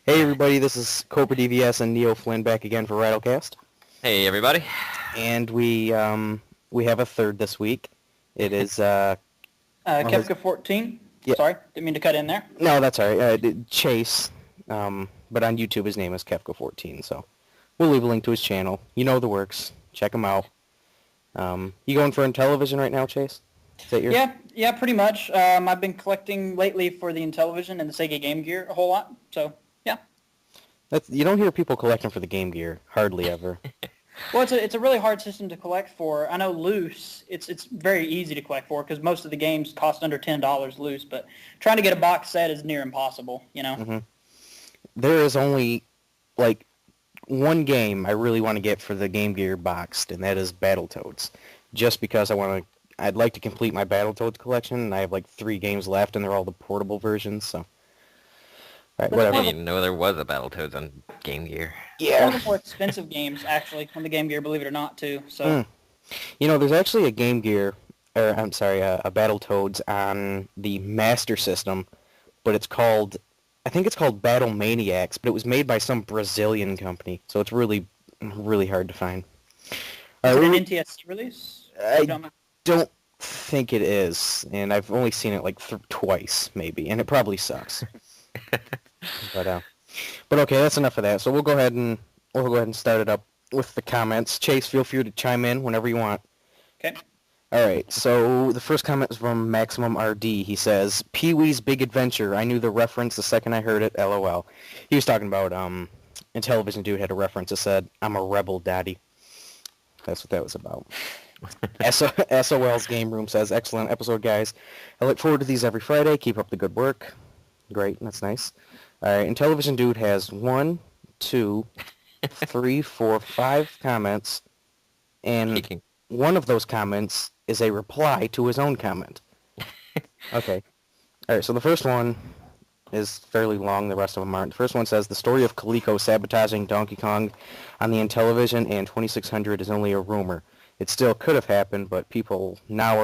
Hey everybody, this is Cobra DVS and Neoflynn back again for RattleCast. Hey everybody. And we have a third this week. It is Kefka 14. Yeah. Sorry, didn't mean to cut in there. No, that's all right. Chase, but on YouTube his name is Kefka 14. So we'll leave a link to his channel. You know the works. Check him out. You going for Intellivision right now, Chase? Is that your... Yeah, pretty much. I've been collecting lately for the Intellivision and the Sega Game Gear a whole lot. So yeah. You don't hear people collecting for the Game Gear hardly ever. Well, it's a really hard system to collect for. I know loose, it's very easy to collect for because most of the games cost under $10 loose. But trying to get a box set is near impossible. You know. Mm-hmm. There is only like one game I really want to get for the Game Gear boxed, and that is Battletoads. Just because I'd like to complete my Battletoads collection, and I have like 3 games left, and they're all the portable versions. So, all right, I whatever. didn't even know there was a Battletoads on Game Gear. Yeah. One of the more expensive games actually on the Game Gear, believe it or not, too. So. You know, there's actually a Game Gear, or I'm sorry, a Battletoads on the Master System, but I think it's called Battle Maniacs, but it was made by some Brazilian company, so it's really, really hard to find. Is it an NTSC release? I don't think it is, and I've only seen it like twice, maybe, and it probably sucks. But okay, that's enough of that. So we'll go ahead and start it up with the comments. Chase, feel free to chime in whenever you want. Okay. All right, so the first comment is from Maximum RD. He says, Pee-wee's Big Adventure. I knew the reference the second I heard it, LOL. He was talking about, Intellivision Dude had a reference that said, I'm a rebel, daddy. That's what that was about. SOL's Game Room says, excellent episode, guys. I look forward to these every Friday. Keep up the good work. Great, that's nice. All right, Intellivision Dude has 1, 2, 3, 4, 5 comments, and one of those comments is a reply to his own comment. Okay. All right, so the first one is fairly long. The rest of them aren't. The first one says, the story of Coleco sabotaging Donkey Kong on the Intellivision and 2600 is only a rumor. It still could have happened, but people now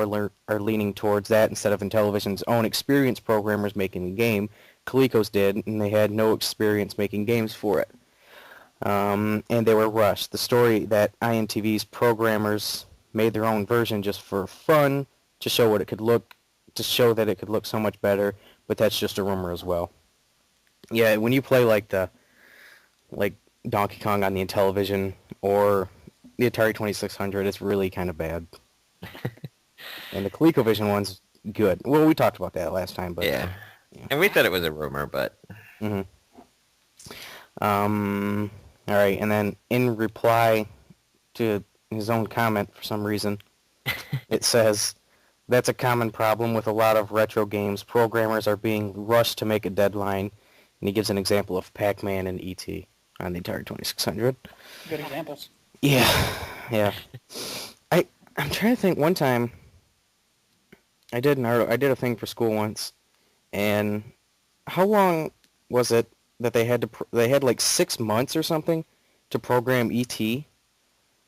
are leaning towards that instead of Intellivision's own experienced programmers making the game. Coleco's did, and they had no experience making games for it. And they were rushed. The story that INTV's programmers made their own version just for fun, to show that it could look so much better, but that's just a rumor as well. Yeah, when you play like Donkey Kong on the Intellivision or the Atari 2600, it's really kind of bad. And the ColecoVision one's good. Well, we talked about that last time, but yeah. And we said it was a rumor, but all right, and then in reply to his own comment, for some reason, it says, that's a common problem with a lot of retro games. Programmers are being rushed to make a deadline, and he gives an example of Pac-Man and E.T. on the Atari 2600. Good examples. Yeah. I'm trying to think. One time, I did a thing for school once, and how long was it that they had like 6 months or something to program E.T.?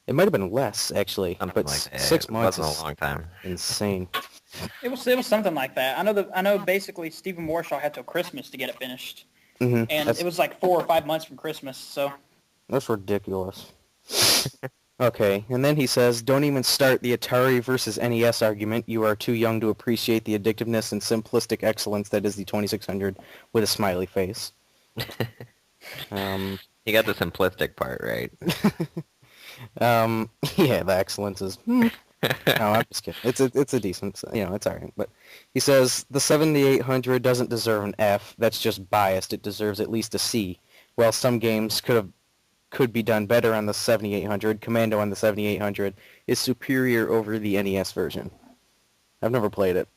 It might have been less, actually, something but like that. 6 months wasn't a long time. Insane. It was something like that. I know. Basically, Stephen Warshaw had till Christmas to get it finished, and it was like 4 or 5 months from Christmas. So that's ridiculous. Okay, and then he says, don't even start the Atari versus NES argument. You are too young to appreciate the addictiveness and simplistic excellence that is the 2600 with a smiley face. You got the simplistic part right. Yeah, the excellence is... No, I'm just kidding. It's a decent... it's alright. But he says, the 7800 doesn't deserve an F. That's just biased. It deserves at least a C. While some games could be done better on the 7800, Commando on the 7800 is superior over the NES version. I've never played it.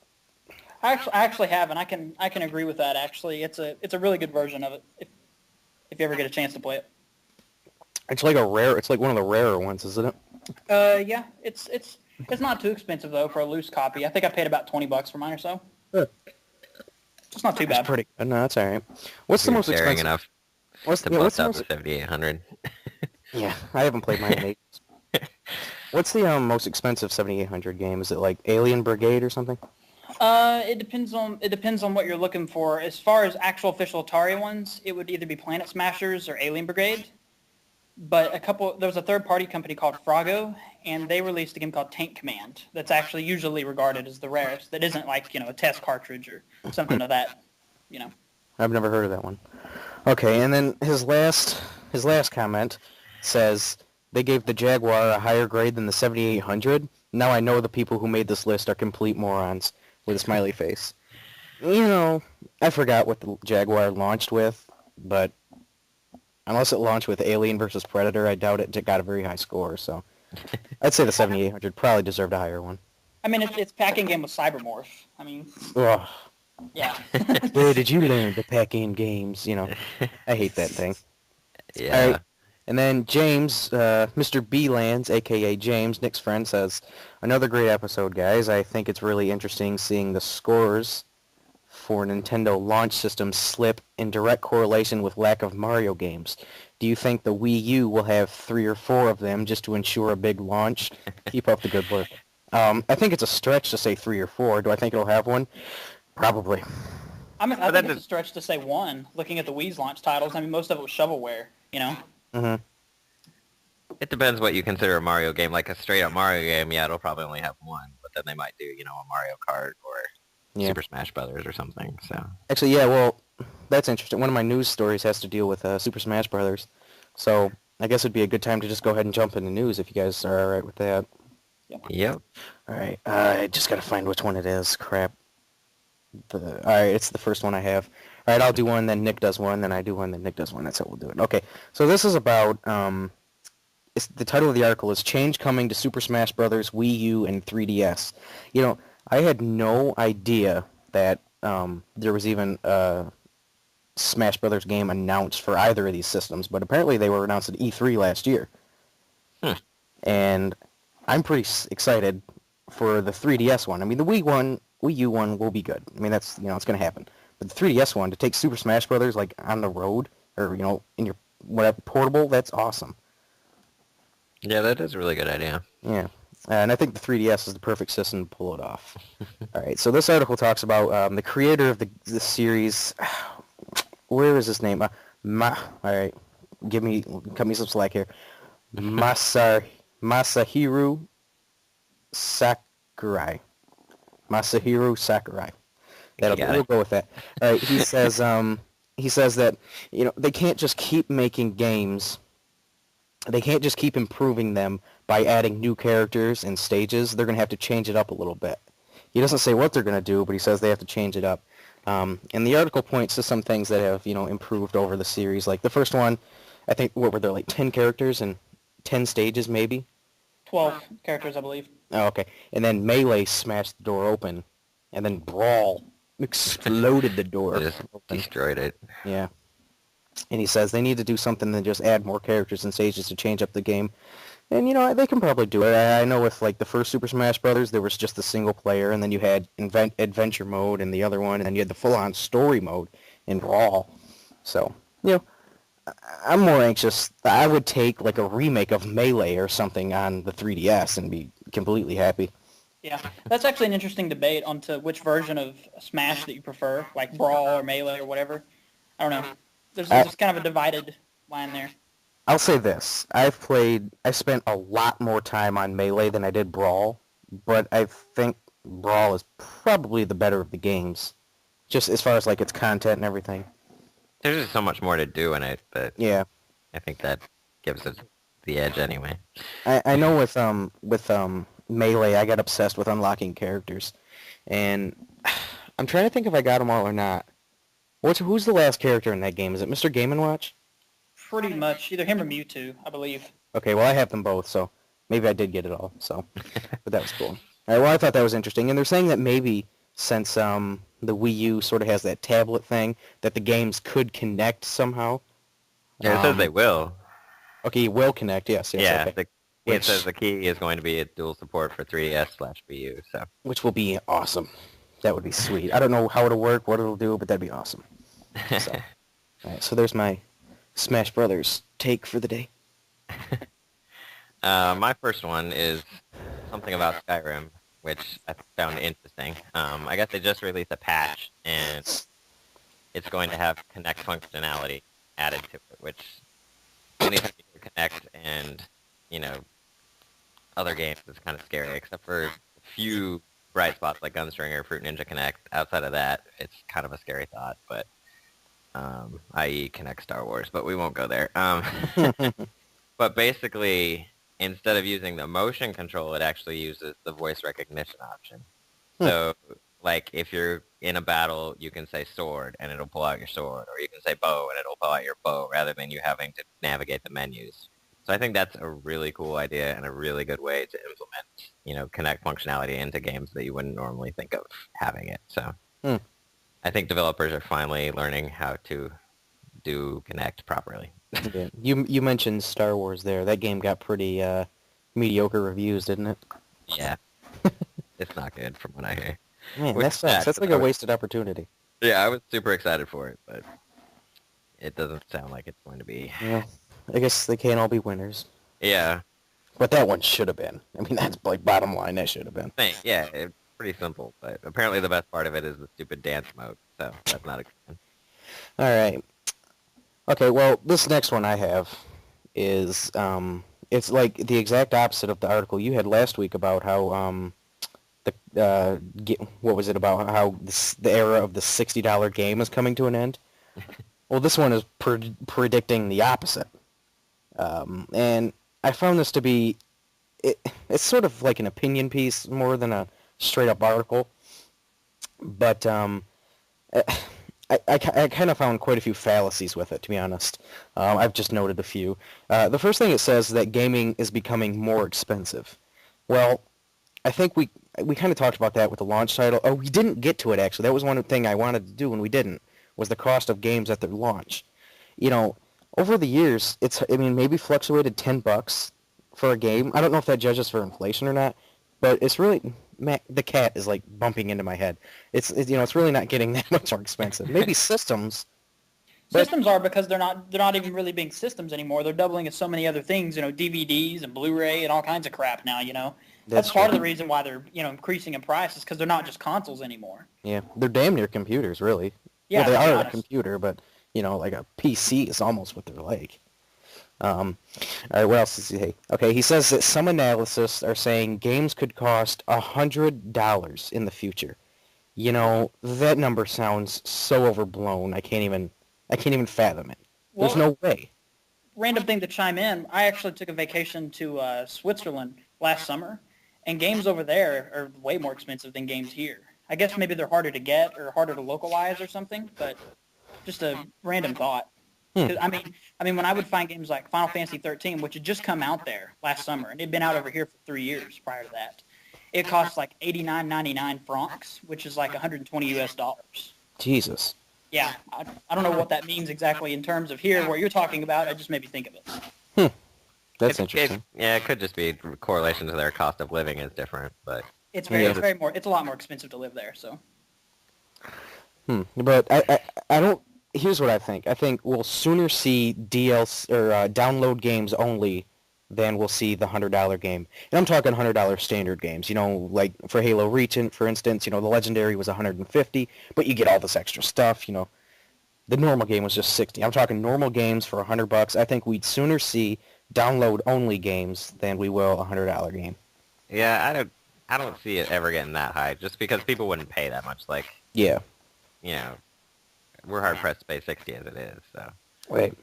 I actually have, and I can agree with that. Actually, it's a really good version of it. If you ever get a chance to play it. It's like one of the rarer ones, isn't it? Yeah. It's not too expensive though for a loose copy. I think I paid about $20 for mine or so. It's not too bad. It's pretty good. No, that's all right. What's the most expensive? Enough What's to the bust out the 7800? Yeah, I haven't played mine in ages. What's the most expensive 7800 game? Is it like Alien Brigade or something? It depends on what you're looking for. As far as actual official Atari ones, it would either be Planet Smashers or Alien Brigade. But there was a third-party company called Froggo, and they released a game called Tank Command that's actually usually regarded as the rarest. That isn't like, a test cartridge or something of that, I've never heard of that one. Okay, and then his last comment says they gave the Jaguar a higher grade than the 7800. Now I know the people who made this list are complete morons, with a smiley face. I forgot what the Jaguar launched with, but unless it launched with Alien versus Predator, I doubt it got a very high score, so I'd say the 7800 probably deserved a higher one. I mean, it's packing game with Cybermorph. I mean, Ugh. Yeah. Where did you learn to pack in games? I hate that thing. Yeah. All right. And then James, Mr. B-Lands, a.k.a. James, Nick's friend, says, another great episode, guys. I think it's really interesting seeing the scores for Nintendo launch systems slip in direct correlation with lack of Mario games. Do you think the Wii U will have 3 or 4 of them just to ensure a big launch? Keep up the good work. I think it's a stretch to say 3 or 4. Do I think it'll have one? Probably. I think it's a stretch to say 1, looking at the Wii's launch titles. I mean, most of it was shovelware, Mm-hmm. It depends what you consider a Mario game. Like a straight-up Mario game, yeah, it'll probably only have 1. But then they might do, a Mario Kart or Super Smash Brothers or something. So actually, yeah, well, that's interesting. One of my news stories has to deal with Super Smash Brothers. So I guess it'd be a good time to just go ahead and jump into news if you guys are all right with that. Yep. All right. I just got to find which one it is. Crap. All right, it's the first one I have. All right, I'll do one, then Nick does one, then I do one, then Nick does one. That's how we'll do it. Okay, so this is about, the title of the article is Change Coming to Super Smash Bros., Wii U, and 3DS. I had no idea that there was even a Smash Brothers game announced for either of these systems, but apparently they were announced at E3 last year. And I'm pretty excited for the 3DS one. I mean, the Wii U one will be good. I mean, that's, it's going to happen. But the 3DS one, to take Super Smash Brothers, like, on the road, or, in your, whatever, portable, that's awesome. Yeah, that is a really good idea. Yeah. And I think the 3DS is the perfect system to pull it off. All right, so this article talks about the creator of the series. Where is his name? All right, cut me some slack here. Masahiro Sakurai. Masahiro Sakurai. We'll go with that. All right, he says that they can't just keep making games. They can't just keep improving them by adding new characters and stages. They're going to have to change it up a little bit. He doesn't say what they're going to do, but he says they have to change it up. And the article points to some things that have, improved over the series. Like the first one, I think, what were there, like 10 characters and 10 stages maybe? 12 characters, I believe. Oh, okay. And then Melee smashed the door open. And then Brawl exploded the door. They just destroyed it. Yeah. And he says they need to do something than just add more characters and stages to change up the game. And, they can probably do it. I know with, like, the first Super Smash Brothers, there was just the single player, and then you had adventure mode in the other one, and then you had the full-on story mode in Brawl. So, I'm more anxious. I would take, like, a remake of Melee or something on the 3DS and be completely happy. Yeah, that's actually an interesting debate onto which version of Smash that you prefer, like Brawl or Melee or whatever. I don't know. There's kind of a divided line there. I'll say this. I spent a lot more time on Melee than I did Brawl, but I think Brawl is probably the better of the games, just as far as, like, its content and everything. There's just so much more to do in it, but yeah, I think that gives it the edge anyway. I know with Melee, I got obsessed with unlocking characters, and I'm trying to think if I got them all or not. Who's the last character in that game? Is it Mr. Game & Watch? Pretty much. Either him or Mewtwo, I believe. Okay, well, I have them both, so maybe I did get it all, so. But that was cool. All right, well, I thought that was interesting. And they're saying that maybe since the Wii U sort of has that tablet thing, that the games could connect somehow. Yeah, it says they will. Okay, will connect, yes. Yeah, okay. It says the key is going to be a dual support for 3DS/Wii U, so. Which will be awesome. That would be sweet. I don't know how it'll work, what it'll do, but that'd be awesome. So, all right, so there's my Smash Brothers take for the day. My first one is something about Skyrim. which I found interesting. I guess they just released a patch, and it's going to have Connect functionality added to it, which anytime you can connect and, other games is kind of scary, except for a few bright spots like Gunstringer, Fruit Ninja Connect. Outside of that, it's kind of a scary thought, but i.e. Connect Star Wars, but we won't go there. But basically, instead of using the motion control, it actually uses the voice recognition option. So, like, if you're in a battle, you can say sword, and it'll pull out your sword, or you can say bow, and it'll pull out your bow, rather than you having to navigate the menus. So I think that's a really cool idea and a really good way to implement, Connect functionality into games that you wouldn't normally think of having it. So I think developers are finally learning how to do Connect properly. Yeah. You mentioned Star Wars there. That game got pretty mediocre reviews, didn't it? Yeah. It's not good from what I hear. Man, that sucks. That's like a wasted opportunity. Yeah, I was super excited for it, but it doesn't sound like it's going to be. Yeah. I guess they can't all be winners. Yeah. But that one should have been. I mean, that's like bottom line. That should have been. Yeah, it's pretty simple, but apparently the best part of it is the stupid dance mode, so that's not a good one. All right. Okay, well, this next one I have is, it's like the exact opposite of the article you had last week about how, what was it about how the era of the $60 game is coming to an end? Well, this one is predicting the opposite. And I found this to be, it's sort of like an opinion piece more than a straight-up article. But I kind of found quite a few fallacies with it, to be honest. I've just noted a few. The first thing it says is that gaming is becoming more expensive. Well, I think we kind of talked about that with the launch title. Oh, we didn't get to it, actually. That was one thing I wanted to do, and we didn't, was the cost of games at their launch. Over the years, maybe fluctuated $10 for a game. I don't know if that judges for inflation or not, but it's really, the cat is like bumping into my head. It's really not getting that much more expensive. Maybe systems. Systems are, because they're not even really being systems anymore. They're doubling as so many other things, DVDs and Blu-ray and all kinds of crap now, That's part of the reason why they're, increasing in price, is because they're not just consoles anymore. Yeah, they're damn near computers, really. Yeah, well, they are a computer, but, like a PC is almost what they're like. All right, what else does he say? Okay, he says that some analysts are saying games could cost $100 in the future. That number sounds so overblown. I can't even fathom it. There's no way. Random thing to chime in. I actually took a vacation to Switzerland last summer, and games over there are way more expensive than games here. I guess maybe they're harder to get or harder to localize or something, but just a random thought. I mean, when I would find games like Final Fantasy 13, which had just come out there last summer, and it had been out over here for 3 years prior to that, it cost like 89.99 francs, which is like 120 US dollars. Jesus. Yeah, I don't know what that means exactly in terms of here, where you're talking about. I just made me think of it. That's interesting. It could just be correlation to their cost of living is different, but it's a lot more expensive to live there. So. But I don't. Here's what I think. I think we'll sooner see DLC or download games only than we'll see the $100 game. And I'm talking $100 standard games. Like for Halo Reach, for instance, the Legendary was $150, but you get all this extra stuff. The normal game was just $60. I'm talking normal games for $100. I think we'd sooner see download only games than we will a $100 game. Yeah, I don't see it ever getting that high, just because people wouldn't pay that much. Like, yeah, we're hard pressed to pay 60 as it is. So. Wait.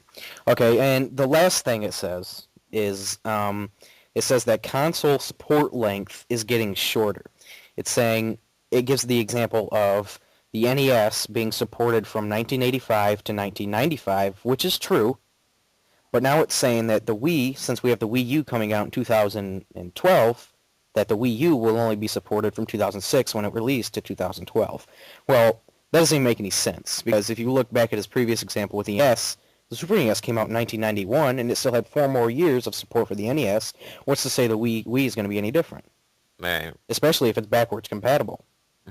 Okay, and the last thing it says is it says that console support length is getting shorter. It's saying, it gives the example of the NES being supported from 1985 to 1995, which is true. But now it's saying that the Wii, since we have the Wii U coming out in 2012, that the Wii U will only be supported from 2006 when it released to 2012. Well, that doesn't even make any sense, because if you look back at his previous example with the NES, the Super NES came out in 1991, and it still had 4 more years of support for the NES. What's to say the Wii is going to be any different? Right. Especially if it's backwards compatible.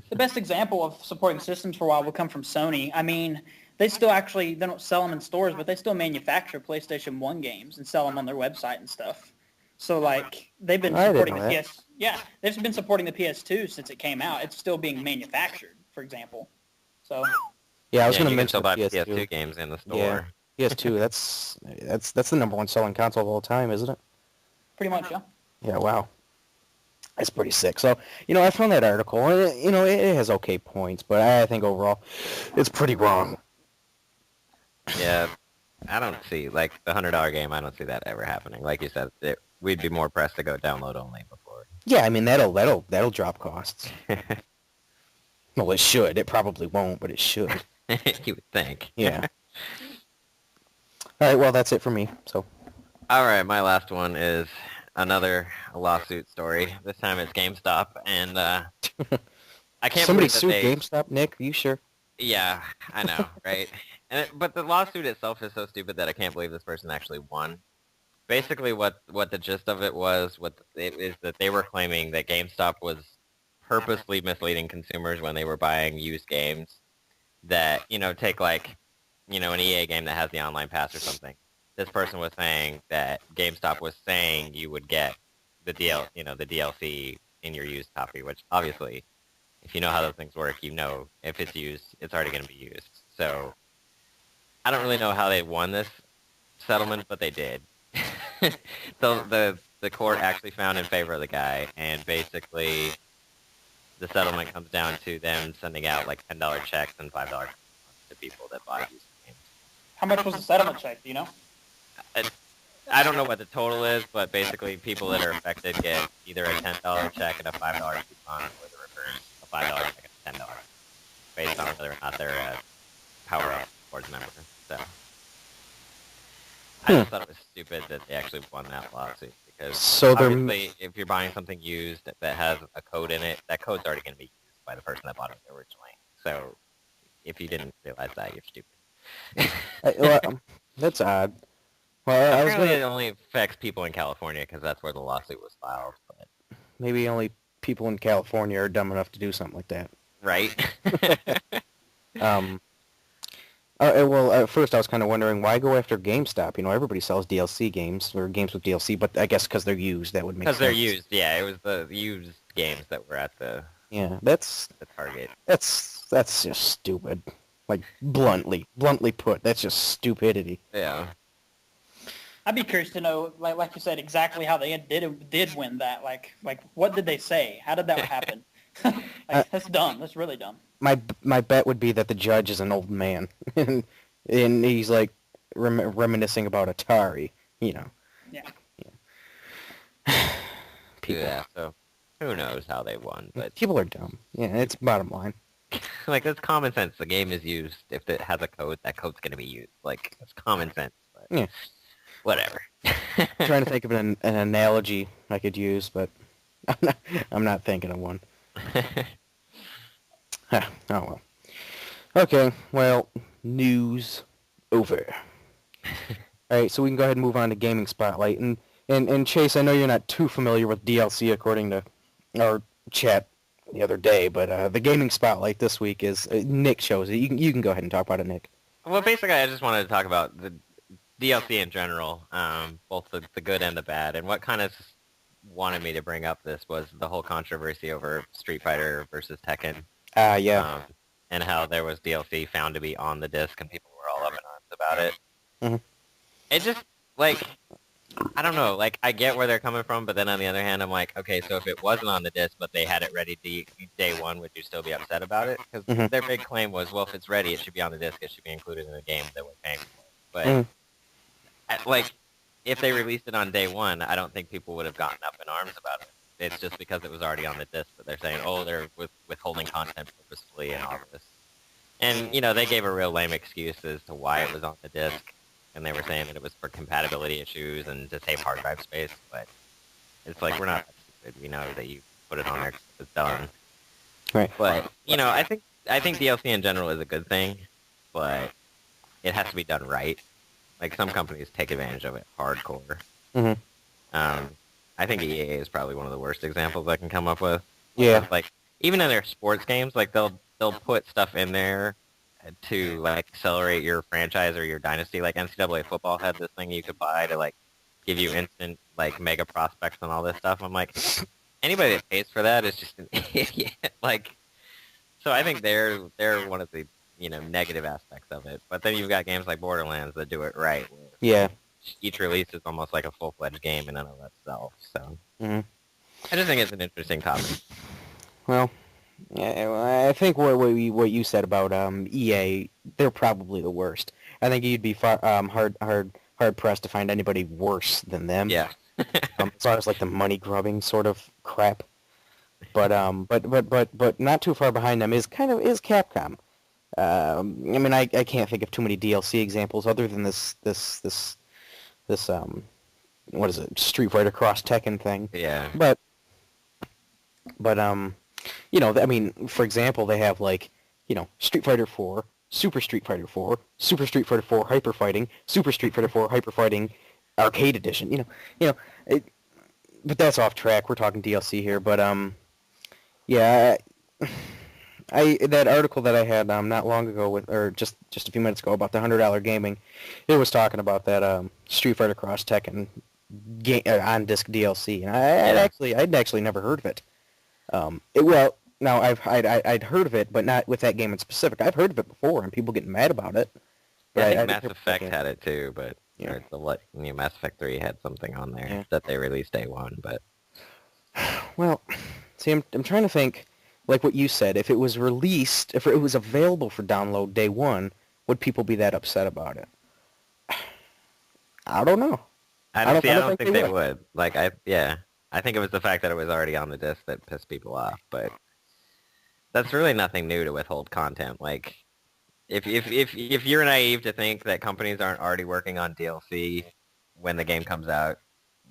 The best example of supporting systems for a while will come from Sony. I mean, they don't sell them in stores, but they still manufacture PlayStation 1 games and sell them on their website and stuff. So, like, they've been supporting the PS. Yeah, they've been supporting the PS2 since it came out. It's still being manufactured, for example. So. Yeah, I was Yeah, going to you can mention still buy the PS2. PS2 games in the Yeah, store. PS2. That's the number one selling console of all time, isn't it? Pretty much, yeah. Yeah. Wow. That's pretty sick. So, I found that article, and it has okay points, but I think overall, it's pretty wrong. Yeah, I don't see, like, the $100 game, I don't see that ever happening. Like you said, we'd be more pressed to go download only before. Yeah, I mean that'll drop costs. Well, it should. It probably won't, but it should. You would think. Yeah. All right. Well, that's it for me. So. All right, my last one is another lawsuit story. This time it's GameStop, and I can't Somebody believe that sued they... GameStop, Nick? Are you sure? Yeah, I know, right? But the lawsuit itself is so stupid that I can't believe this person actually won. Basically, what the gist of it is that they were claiming that GameStop was purposely misleading consumers when they were buying used games. That, take like, an EA game that has the online pass or something. This person was saying that GameStop was saying you would get the DLC in your used copy, which obviously, if you know how those things work, if it's used, it's already going to be used. So I don't really know how they won this settlement, but they did. So the court actually found in favor of the guy, and basically the settlement comes down to them sending out like $10 checks and $5 to people that bought used games. How much was the settlement check? Do you know? I don't know what the total is, but basically people that are affected get either a $10 check and a $5 coupon, or the reverse, a $5 check and a $10, based on whether or not they're a Power Up board member. So I just thought it was stupid that they actually won that lawsuit, because obviously if you're buying something used that has a code in it, that code's already going to be used by the person that bought it originally. So if you didn't realize that, you're stupid. Well, that's odd. Well, apparently it only affects people in California because that's where the lawsuit was filed. But maybe only people in California are dumb enough to do something like that. Right. Well, at first I was kind of wondering why go after GameStop. Everybody sells DLC games or games with DLC, but I guess because they're used, that would make sense. Because they're used, yeah. It was the used games that were at the the Target. That's just stupid. Like bluntly put, that's just stupidity. Yeah. I'd be curious to know, like you said, exactly how they did win that. Like what did they say? How did that happen? That's dumb. That's really dumb. My bet would be that the judge is an old man, and he's like reminiscing about Atari. Yeah. People. Yeah. So who knows how they won? But people are dumb. Yeah, it's bottom line. Like, it's common sense. The game is used. If it has a code, that code's going to be used. Like, it's common sense. But yeah. Whatever. Trying to think of an analogy I could use, but I'm not thinking of one. Oh, well. Okay, well, news over. All right, so we can go ahead and move on to Gaming Spotlight. And Chase, I know you're not too familiar with DLC according to our chat the other day, but the Gaming Spotlight this week is Nick chose it. You can go ahead and talk about it, Nick. Well, basically, I just wanted to talk about the DLC in general, both the good and the bad. And what kind of wanted me to bring up this was the whole controversy over Street Fighter versus Tekken. Yeah. And how there was DLC found to be on the disc, and people were all up in arms about it. Mm-hmm. It just, like, I don't know, like, I get where they're coming from, but then on the other hand, I'm like, okay, so if it wasn't on the disc, but they had it ready day one, would you still be upset about it? Because their big claim was, well, if it's ready, it should be on the disc, it should be included in the game that we're paying for. But, like, if they released it on day one, I don't think people would have gotten up in arms about it. It's just because it was already on the disc that they're saying, oh, they're withholding content purposefully and all this. And, they gave a real lame excuse as to why it was on the disc. And they were saying that it was for compatibility issues and to save hard drive space. But it's like, we're not that stupid. We know that you put it on there because it's done. Right. But, I think DLC in general is a good thing. But it has to be done right. Like, some companies take advantage of it hardcore. I think EA is probably one of the worst examples I can come up with. Yeah. Like, even in their sports games, like, they'll put stuff in there to, like, accelerate your franchise or your dynasty. Like, NCAA football had this thing you could buy to, like, give you instant, like, mega prospects and all this stuff. I'm like, anybody that pays for that is just an idiot. Like, so I think they're one of the negative aspects of it. But then you've got games like Borderlands that do it right. Where Yeah. each release is almost like a full-fledged game in and of itself. So Mhm. I just think it's an interesting topic. Well, I think what you said about EA, they're probably the worst. I think you'd be hard pressed to find anybody worse than them. Yeah. As far as like the money grubbing sort of crap. But not too far behind them is Capcom. I mean, I can't think of too many DLC examples other than this what is it, Street Fighter Cross Tekken thing. Yeah. But I mean, for example, they have like, Street Fighter 4, Super Street Fighter 4, Super Street Fighter 4 Hyper Fighting, Super Street Fighter 4 Hyper Fighting Arcade Edition. But that's off track. We're talking DLC here, but yeah, that article that I had not long ago or just a few minutes ago about the $100 gaming, it was talking about that Street Fighter Cross Tekken on disc DLC, and I'd actually never heard of it. Now I'd heard of it, but not with that game in specific. I've heard of it before, and people getting mad about it. But I think Mass Effect had it too, but yeah. Mass Effect 3 had something on there that they released day one. But well, see, I'm trying to think, like what you said, if it was released, if it was available for download day one, would people be that upset about it? I don't know. I don't think they would. Like I think it was the fact that it was already on the disc that pissed people off, but that's really nothing new to withhold content. Like, if you're naive to think that companies aren't already working on DLC when the game comes out,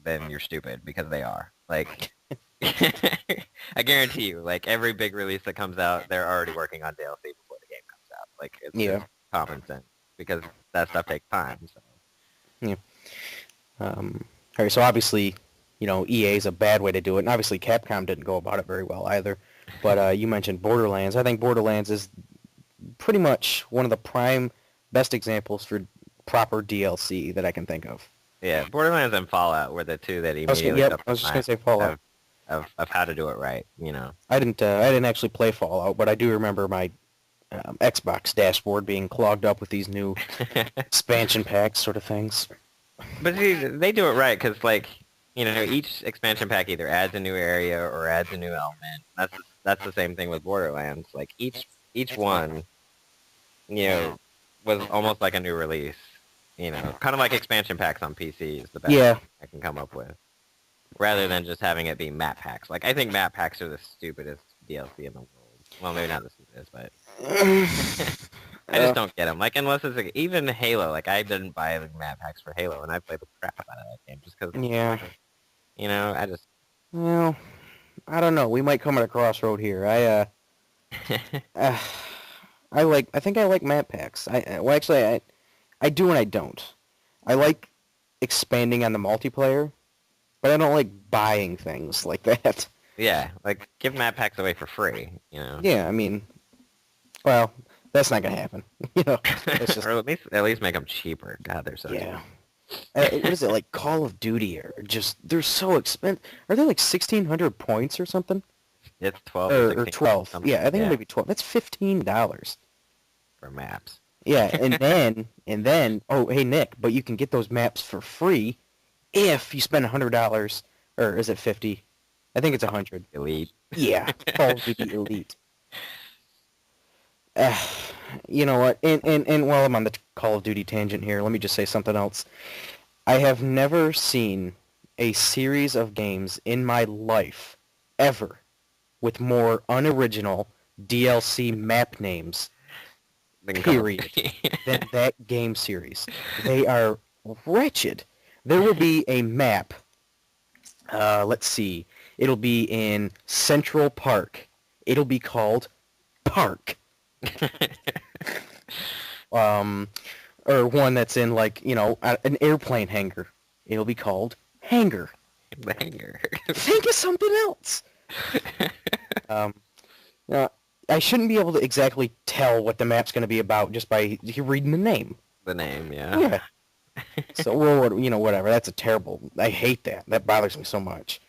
then you're stupid, because they are. Like, I guarantee you, like, every big release that comes out, they're already working on DLC before the game comes out. Like, it's just common sense, because that stuff takes time. So. Yeah. All right, so obviously, EA is a bad way to do it, and obviously Capcom didn't go about it very well either. But you mentioned Borderlands. I think Borderlands is pretty much one of the prime best examples for proper DLC that I can think of. Yeah, Borderlands and Fallout were the two that immediately. I was just gonna say Fallout. Of how to do it right, I didn't actually play Fallout, but I do remember my Xbox dashboard being clogged up with these new expansion packs, sort of things. But see, they do it right, because each expansion pack either adds a new area or adds a new element. That's the same thing with Borderlands. Like each one, was almost like a new release. Kind of like expansion packs on PC is the best I can come up with, rather than just having it be map packs. Like, I think map packs are the stupidest DLC in the world. Well, maybe not the stupidest, but I just don't get them. Like, unless it's even Halo. Like, I didn't buy the map packs for Halo, and I played the crap out of that game just because. Yeah. I just. Well, I don't know. We might come at a crossroad here. I think I like map packs. I do and I don't. I like expanding on the multiplayer, but I don't like buying things like that. Yeah, like, give map packs away for free, Yeah, I mean, well, that's not gonna happen. It's just, or at least make them cheaper. God, they're so cheap. What is it, like Call of Duty, or just, they're so expensive. Are they like 1,600 points or something? It's 12 or 12. Something. Yeah, I think maybe 12. That's $15 for maps. Yeah, and then, oh, hey Nick, but you can get those maps for free if you spend $100, or is it 50? I think it's 100. Elite. Yeah, Call of Duty Elite. You know what? And while I'm on the Call of Duty tangent here, let me just say something else. I have never seen a series of games in my life ever with more unoriginal DLC map names, period, than that game series. They are wretched. There will be a map. Let's see. It'll be in Central Park. It'll be called Park. Or one that's in, like, an airplane hangar. It'll be called Hangar. Hangar. Think of something else. I shouldn't be able to exactly tell what the map's going to be about just by reading the name. The name, yeah. Yeah. So, well, whatever. That's a terrible. I hate that. That bothers me so much.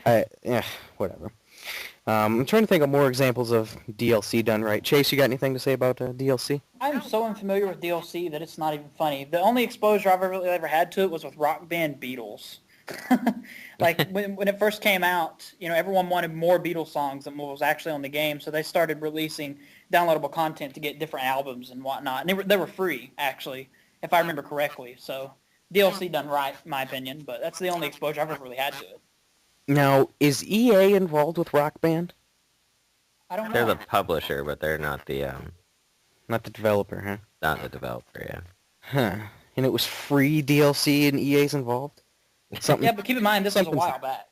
Yeah, whatever. I'm trying to think of more examples of DLC done right. Chase, you got anything to say about DLC? I'm so unfamiliar with DLC that it's not even funny. The only exposure I've ever had to it was with Rock Band Beatles. Like when it first came out, everyone wanted more Beatles songs than what was actually on the game, so they started releasing downloadable content to get different albums and whatnot. And they were free, actually, if I remember correctly. So DLC done right, in my opinion, but that's the only exposure I've ever really had to it. Now, is EA involved with Rock Band? I don't know. They're the publisher, but they're not the Not the developer, huh? not the developer. Yeah. Huh. And it was free DLC and EA's involved? Something. Yeah, but keep in mind, this was a while back,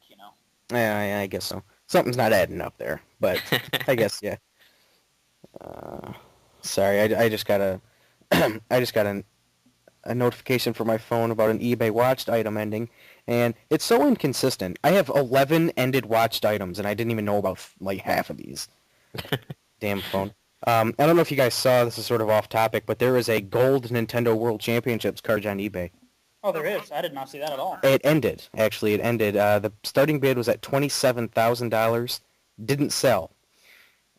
Yeah, I guess so. Something's not adding up there, but I guess, yeah. Sorry, I just got a a notification from my phone about an eBay watched item ending, and it's so inconsistent. I have 11 ended watched items, and I didn't even know about like half of these. Damn phone. I don't know if you guys saw, this is sort of off topic, but there is a gold Nintendo World Championships card on eBay. Oh, there is. I did not see that at all. It ended, actually. It ended. The starting bid was at $27,000. Didn't sell.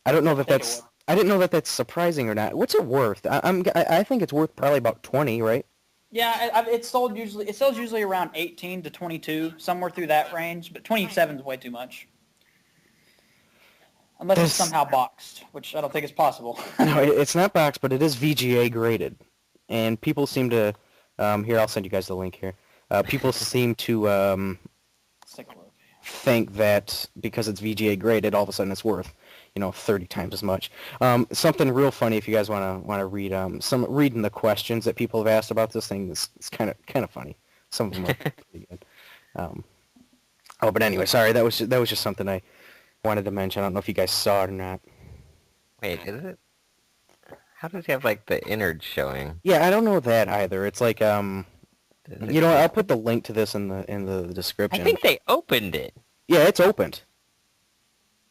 I don't know if that's... I didn't know that that's surprising or not. What's it worth? I think it's worth probably about 20, right? Yeah, it sells usually around 18 to 22, somewhere through that range, but 27 is way too much. Unless it's somehow boxed, which I don't think is possible. No, it's not boxed, but it is VGA graded. And people seem to... here, I'll send you guys the link here. People seem to think that because it's VGA graded, all of a sudden it's worth, 30 times as much. Something real funny, if you guys want to read reading the questions that people have asked about this thing. It's kind of funny. Some of them are pretty good. But anyway, sorry, that was just something I wanted to mention. I don't know if you guys saw it or not. Wait, is it? How does he have like the innards showing? Yeah, I don't know that either. It's like I'll put the link to this in the description. I think they opened it. Yeah, it's opened.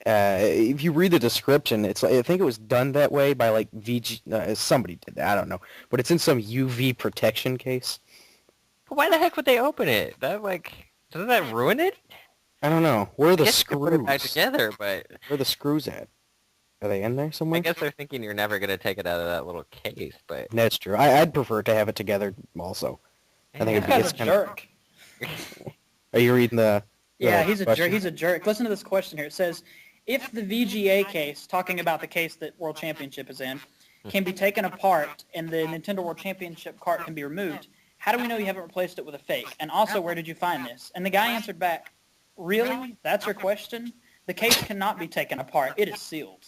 If you read the description, I think it was done that way by like VG. Somebody did that. I don't know, but it's in some UV protection case. But why the heck would they open it? Doesn't that ruin it? I don't know. Where are the I guess screws? you could put it back together, but Where are the screws at? Are they in there somewhere? I guess they're thinking you're never gonna take it out of that little case. But That's true. I'd prefer to have it together also. I think He's a jerk. Are you reading the? Yeah, he's a question? jerk. He's a jerk. Listen to this question here. It says, if the VGA case, talking about the case that World Championship is in, can be taken apart and the Nintendo World Championship cart can be removed, how do we know you haven't replaced it with a fake? And also, where did you find this? And the guy answered back, really? That's your question? The case cannot be taken apart. It is sealed.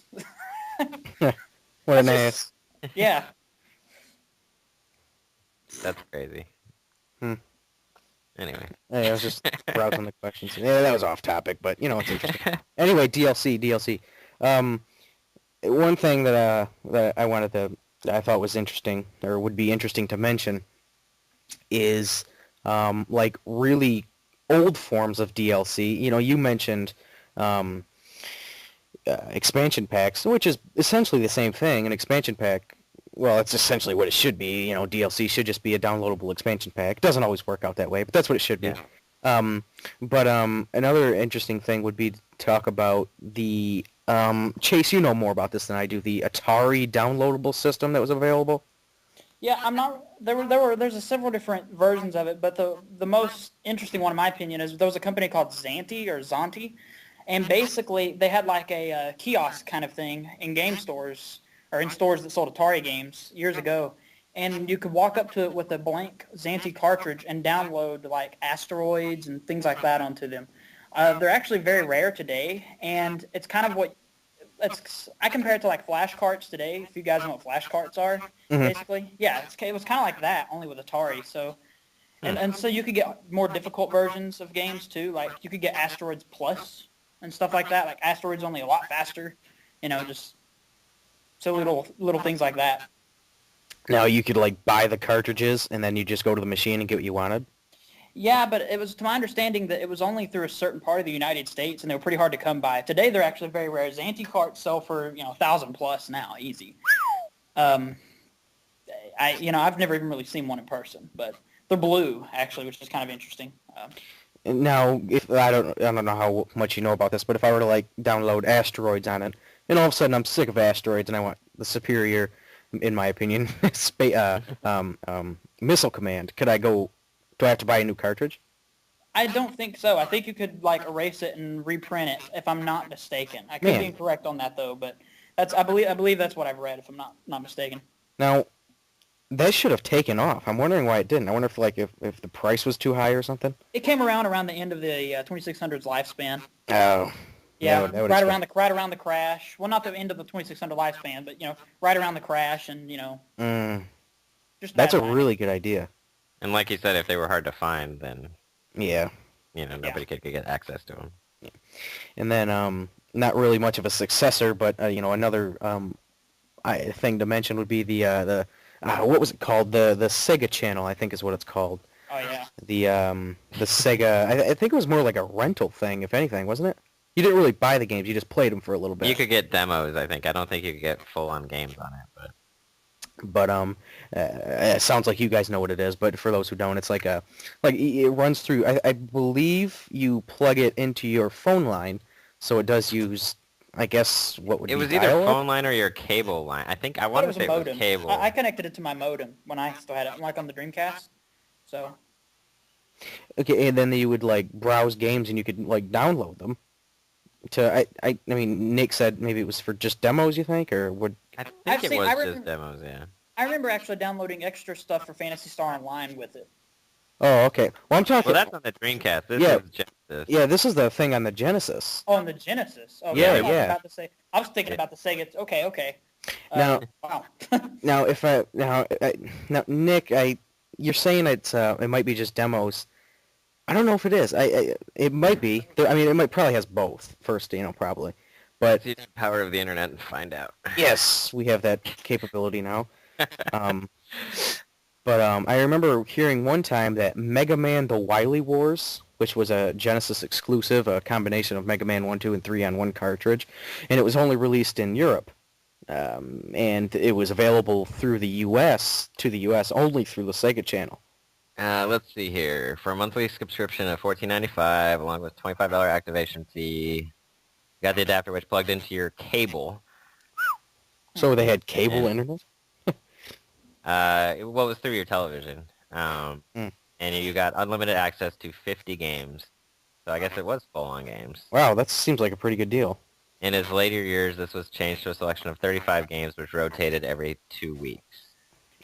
What an ass. Yeah. that's crazy. Anyway. Hey, I was just browsing the questions. Yeah, that was off topic, but it's interesting. Anyway, DLC. One thing that I thought was interesting, or would be interesting to mention, is like really old forms of DLC. You mentioned expansion packs, which is essentially the same thing. An expansion pack, well, it's essentially what it should be. DLC should just be a downloadable expansion pack. It doesn't always work out that way, but that's what it should be. Yeah. But another interesting thing would be to talk about the Chase. You know more about this than I do. The Atari downloadable system that was available. Yeah, I'm not. There's several different versions of it, but the most interesting one, in my opinion, is there was a company called Zanti, and basically they had like a kiosk kind of thing in game stores or in stores that sold Atari games years ago, and you could walk up to it with a blank Zanti cartridge and download like asteroids and things like that onto them. They're actually very rare today, and it's kind of I compare it to like flash carts today, if you guys know what flash carts are, basically. Yeah, it was kind of like that, only with Atari. So, and so you could get more difficult versions of games too. Like you could get Asteroids Plus and stuff like that. Like Asteroids only a lot faster. Just so little things like that. Now you could like buy the cartridges and then you just go to the machine and get what you wanted. Yeah, but it was, to my understanding, that it was only through a certain part of the United States, and they were pretty hard to come by. Today, they're actually very rare. Zanti carts sell for 1,000 plus now, easy. I've never even really seen one in person, but they're blue actually, which is kind of interesting. Now, if I don't know how much you know about this, but if I were to like download Asteroids on it, and all of a sudden I'm sick of Asteroids and I want the superior, in my opinion, missile command, could I go? Do I have to buy a new cartridge? I don't think so. I think you could like erase it and reprint it, if I'm not mistaken. I could be incorrect on that though, but I believe that's what I've read, if I'm not mistaken. Now, that should have taken off. I'm wondering why it didn't. I wonder if the price was too high or something. It came around the end of the 2600's lifespan. Oh. Yeah, right around the crash. Well, not the end of the 2600 lifespan, but right around the crash, and just that's a really good idea. And like you said, if they were hard to find, then yeah, nobody could get access to them. Yeah. And then not really much of a successor, but another thing to mention would be the what was it called? The Sega Channel, I think is what it's called. Oh yeah. The Sega. I think it was more like a rental thing, if anything, wasn't it? You didn't really buy the games; you just played them for a little bit. You could get demos, I think. I don't think you could get full-on games on it, but it sounds like you guys know what it is. But for those who don't, it's like it runs through. I believe you plug it into your phone line, so it does use. I guess what would it be was either dial-up? phone line or your cable line. I want to say it was cable. I connected it to my modem when I still had it, like on the Dreamcast. So. Okay, and then you would like browse games, and you could like download them. I mean, Nick said maybe it was for just demos. You think, or would? I think it was just demos. Yeah. I remember actually downloading extra stuff for Phantasy Star Online with it. Oh, okay. Well, I'm talking. Well, that's on the Dreamcast. This is Genesis. Yeah, this is the thing on the Genesis. Oh, on the Genesis. Oh, yeah. I was thinking about the Sega. Okay. Now, wow. now, Nick, you're saying it might be just demos. I don't know if it is. It might be. I mean, it probably has both. First, probably. But see the power of the internet and find out. Yes, we have that capability now. But I remember hearing one time that Mega Man: The Wily Wars, which was a Genesis exclusive, a combination of Mega Man 1, 2, and 3 on one cartridge, and it was only released in Europe. And it was available through the U.S. only through the Sega Channel. Let's see here. For a monthly subscription of $14.95, along with $25 activation fee, you got the adapter which plugged into your cable. So they had cable internet? It was through your television. And you got unlimited access to 50 games. So I guess it was full-on games. Wow, that seems like a pretty good deal. In his later years, this was changed to a selection of 35 games, which rotated every 2 weeks.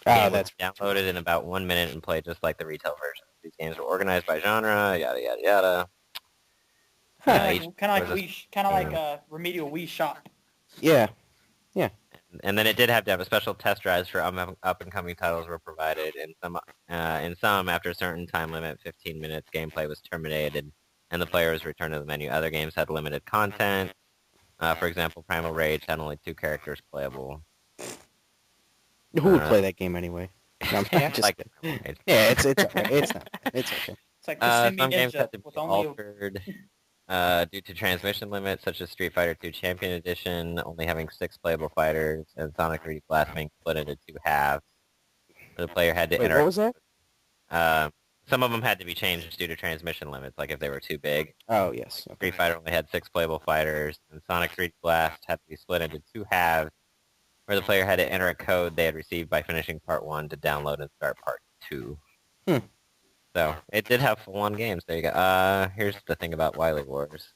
That's downloaded in about 1 minute and played just like the retail version. These games were organized by genre, yada yada yada. Kind of like a Remedial Wii Shop. Yeah. And then it did have to have a special test drives for up and coming titles were provided. In some, after a certain time limit, 15 minutes, gameplay was terminated, and the player was returned to the menu. Other games had limited content. For example, Primal Rage had only 2 characters playable. Who would play that game anyway? No, it's okay. It's okay. It's okay. It's like the some games had to be altered due to transmission limits, such as Street Fighter II Champion Edition, only having 6 playable fighters, and Sonic 3D Blast being split into 2 halves. The player had to enter. What was that? Some of them had to be changed due to transmission limits, like if they were too big. Oh, yes. Okay. Street Fighter only had 6 playable fighters, and Sonic 3D Blast had to be split into 2 halves, where the player had to enter a code they had received by finishing Part 1 to download and start Part 2. So, it did have full-on games. There you go. Here's the thing about Wily Wars.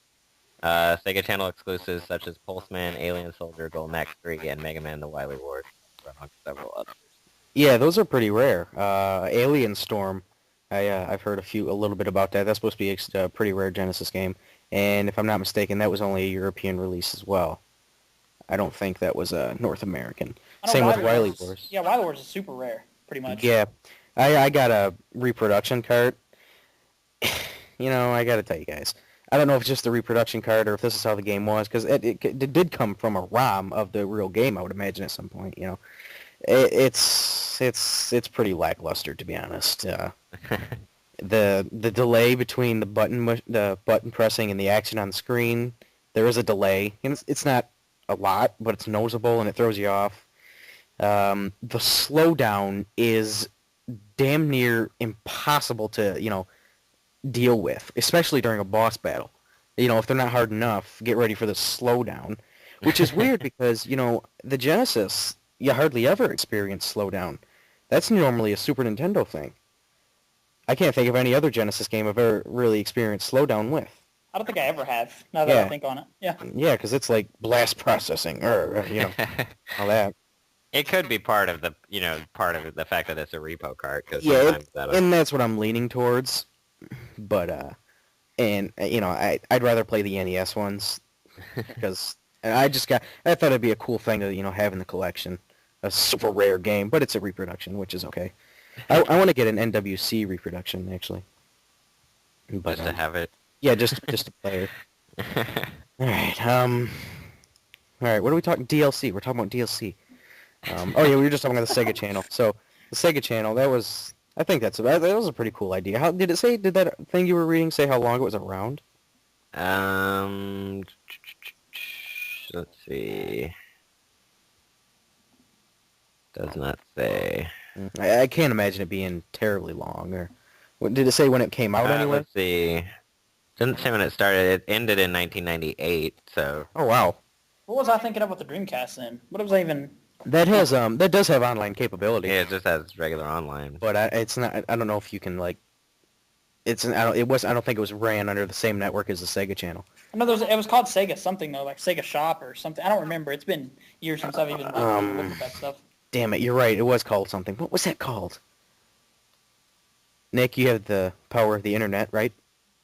Sega Channel exclusives such as Pulseman, Alien Soldier, Golden Axe 3, and Mega Man: The Wily Wars, among several others. Yeah, those are pretty rare. Alien Storm, I've heard a little bit about that. That's supposed to be a pretty rare Genesis game. And if I'm not mistaken, that was only a European release as well. I don't think that was North American. Same with Wily Wars. Yeah, Wily Wars is super rare, pretty much. Yeah. I got a reproduction card. I got to tell you guys. I don't know if it's just the reproduction card or if this is how the game was, because it did come from a ROM of the real game, I would imagine, at some point. It's pretty lackluster, to be honest. The delay between the button pressing and the action on the screen, there is a delay. And it's not a lot, but it's noticeable and it throws you off. The slowdown is damn near impossible to deal with, especially during a boss battle. If they're not hard enough, get ready for the slowdown, which is weird because, the Genesis, you hardly ever experience slowdown. That's normally a Super Nintendo thing. I can't think of any other Genesis game I've ever really experienced slowdown with. I don't think I ever have, now that I think on it. Yeah. Yeah, because it's like blast processing, all that. It could be part of the fact that it's a repo cart. Cause Yeah, and that's what I'm leaning towards. But, I'd rather play the NES ones because I thought it'd be a cool thing to, have in the collection. A super rare game, but it's a reproduction, which is okay. I want to get an NWC reproduction, actually. But, just to have it. Yeah, just to play it. All right, what are we talking? DLC. We're talking about DLC. We were just talking about the Sega Channel. So the Sega Channel, that was a pretty cool idea. How did it say? Did that thing you were reading say how long it was around? Let's see. Does not say. I can't imagine it being terribly long. Or did it say when it came out anyway? Let's see. Doesn't say when it started. It ended in 1998. So. Oh wow. What was I thinking of with the Dreamcast then? What was I even? That does have online capability. Yeah, it just has regular online. But it's not. I don't know if you can like. I don't think it was ran under the same network as the Sega Channel. I know it was called Sega something though, like Sega Shop or something. I don't remember. It's been years since I've even looked at that stuff. Damn it, you're right. It was called something. What was that called? Nick, you have the power of the internet, right?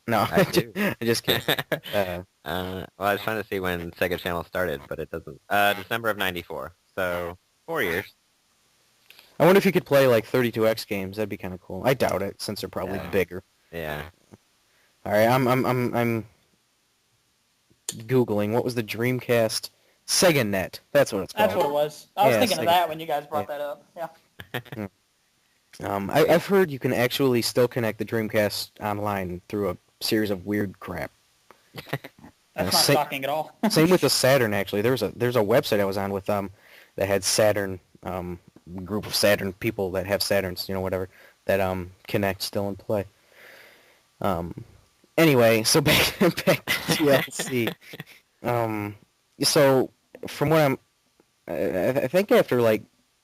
No, I do. I'm just kidding. Well, I was trying to see when Sega Channel started, but it doesn't. December of '94. So 4 years. I wonder if you could play like 32X games. That'd be kind of cool. I doubt it, since they're probably bigger. Yeah. All right, I'm googling what was the Dreamcast Sega Net. That's what it's called. That's what it was. I was thinking of that when you guys brought that up. Yeah. I've heard you can actually still connect the Dreamcast online through a series of weird crap. That's not shocking at all. Same with the Saturn, actually. There's a website I was on with that had Saturn, group of Saturn people that have Saturns, whatever, that connect still and play. Anyway, so back to DLC. So from what I think after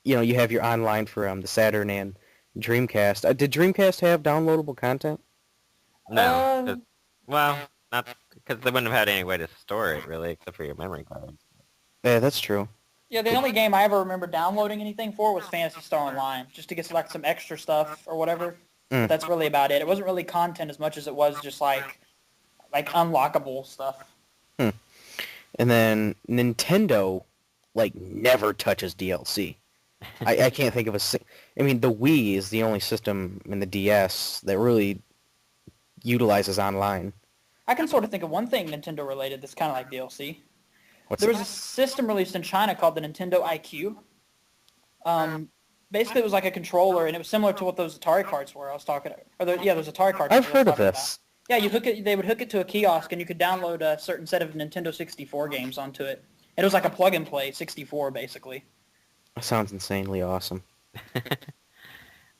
you have your online for the Saturn and Dreamcast. Did Dreamcast have downloadable content? No. Well, not because they wouldn't have had any way to store it really, except for your memory cards. Yeah, that's true. Yeah, the only game I ever remember downloading anything for was Phantasy Star Online, just to get some extra stuff or whatever. That's really about it. It wasn't really content as much as it was just like unlockable stuff. And then Nintendo never touches DLC. I can't think of the Wii is the only system in the DS that really utilizes online. I can sort of think of one thing Nintendo related that's kind of like DLC. There was a system released in China called the Nintendo IQ. Basically, it was like a controller, and it was similar to what those Atari cards were. Those Atari cards. I've heard of this. Yeah, they would hook it to a kiosk, and you could download a certain set of Nintendo 64 games onto it. It was like a plug-and-play 64, basically. That sounds insanely awesome.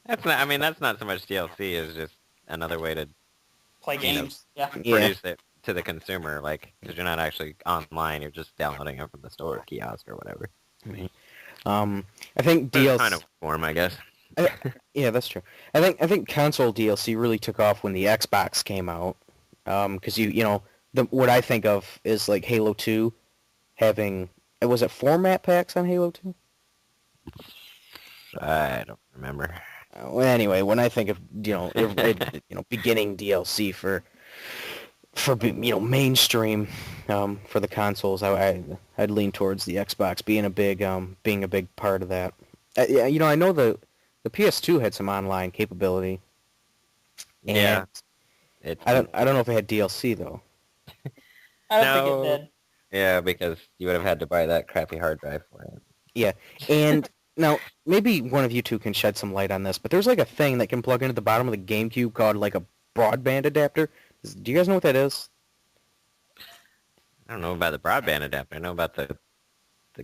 That's not so much DLC as just another way to play games. Produce it to the consumer, because you're not actually online, you're just downloading it from the store, kiosk, or whatever. I think DLC kind of form, I guess. Yeah, that's true. I think console DLC really took off when the Xbox came out, because what I think of is Halo 2 having, was it 4 map packs on Halo 2? I don't remember. Well, anyway, when I think of beginning DLC for mainstream for the consoles, I'd lean towards the Xbox being a big part of that. I know the PS2 had some online capability. Yeah. I don't know if it had DLC though. I don't think it did. Yeah, because you would have had to buy that crappy hard drive for it. Yeah, and now maybe one of you two can shed some light on this, but there's a thing that can plug into the bottom of the GameCube called a broadband adapter. Do you guys know what that is? I don't know about the broadband adapter. I know about the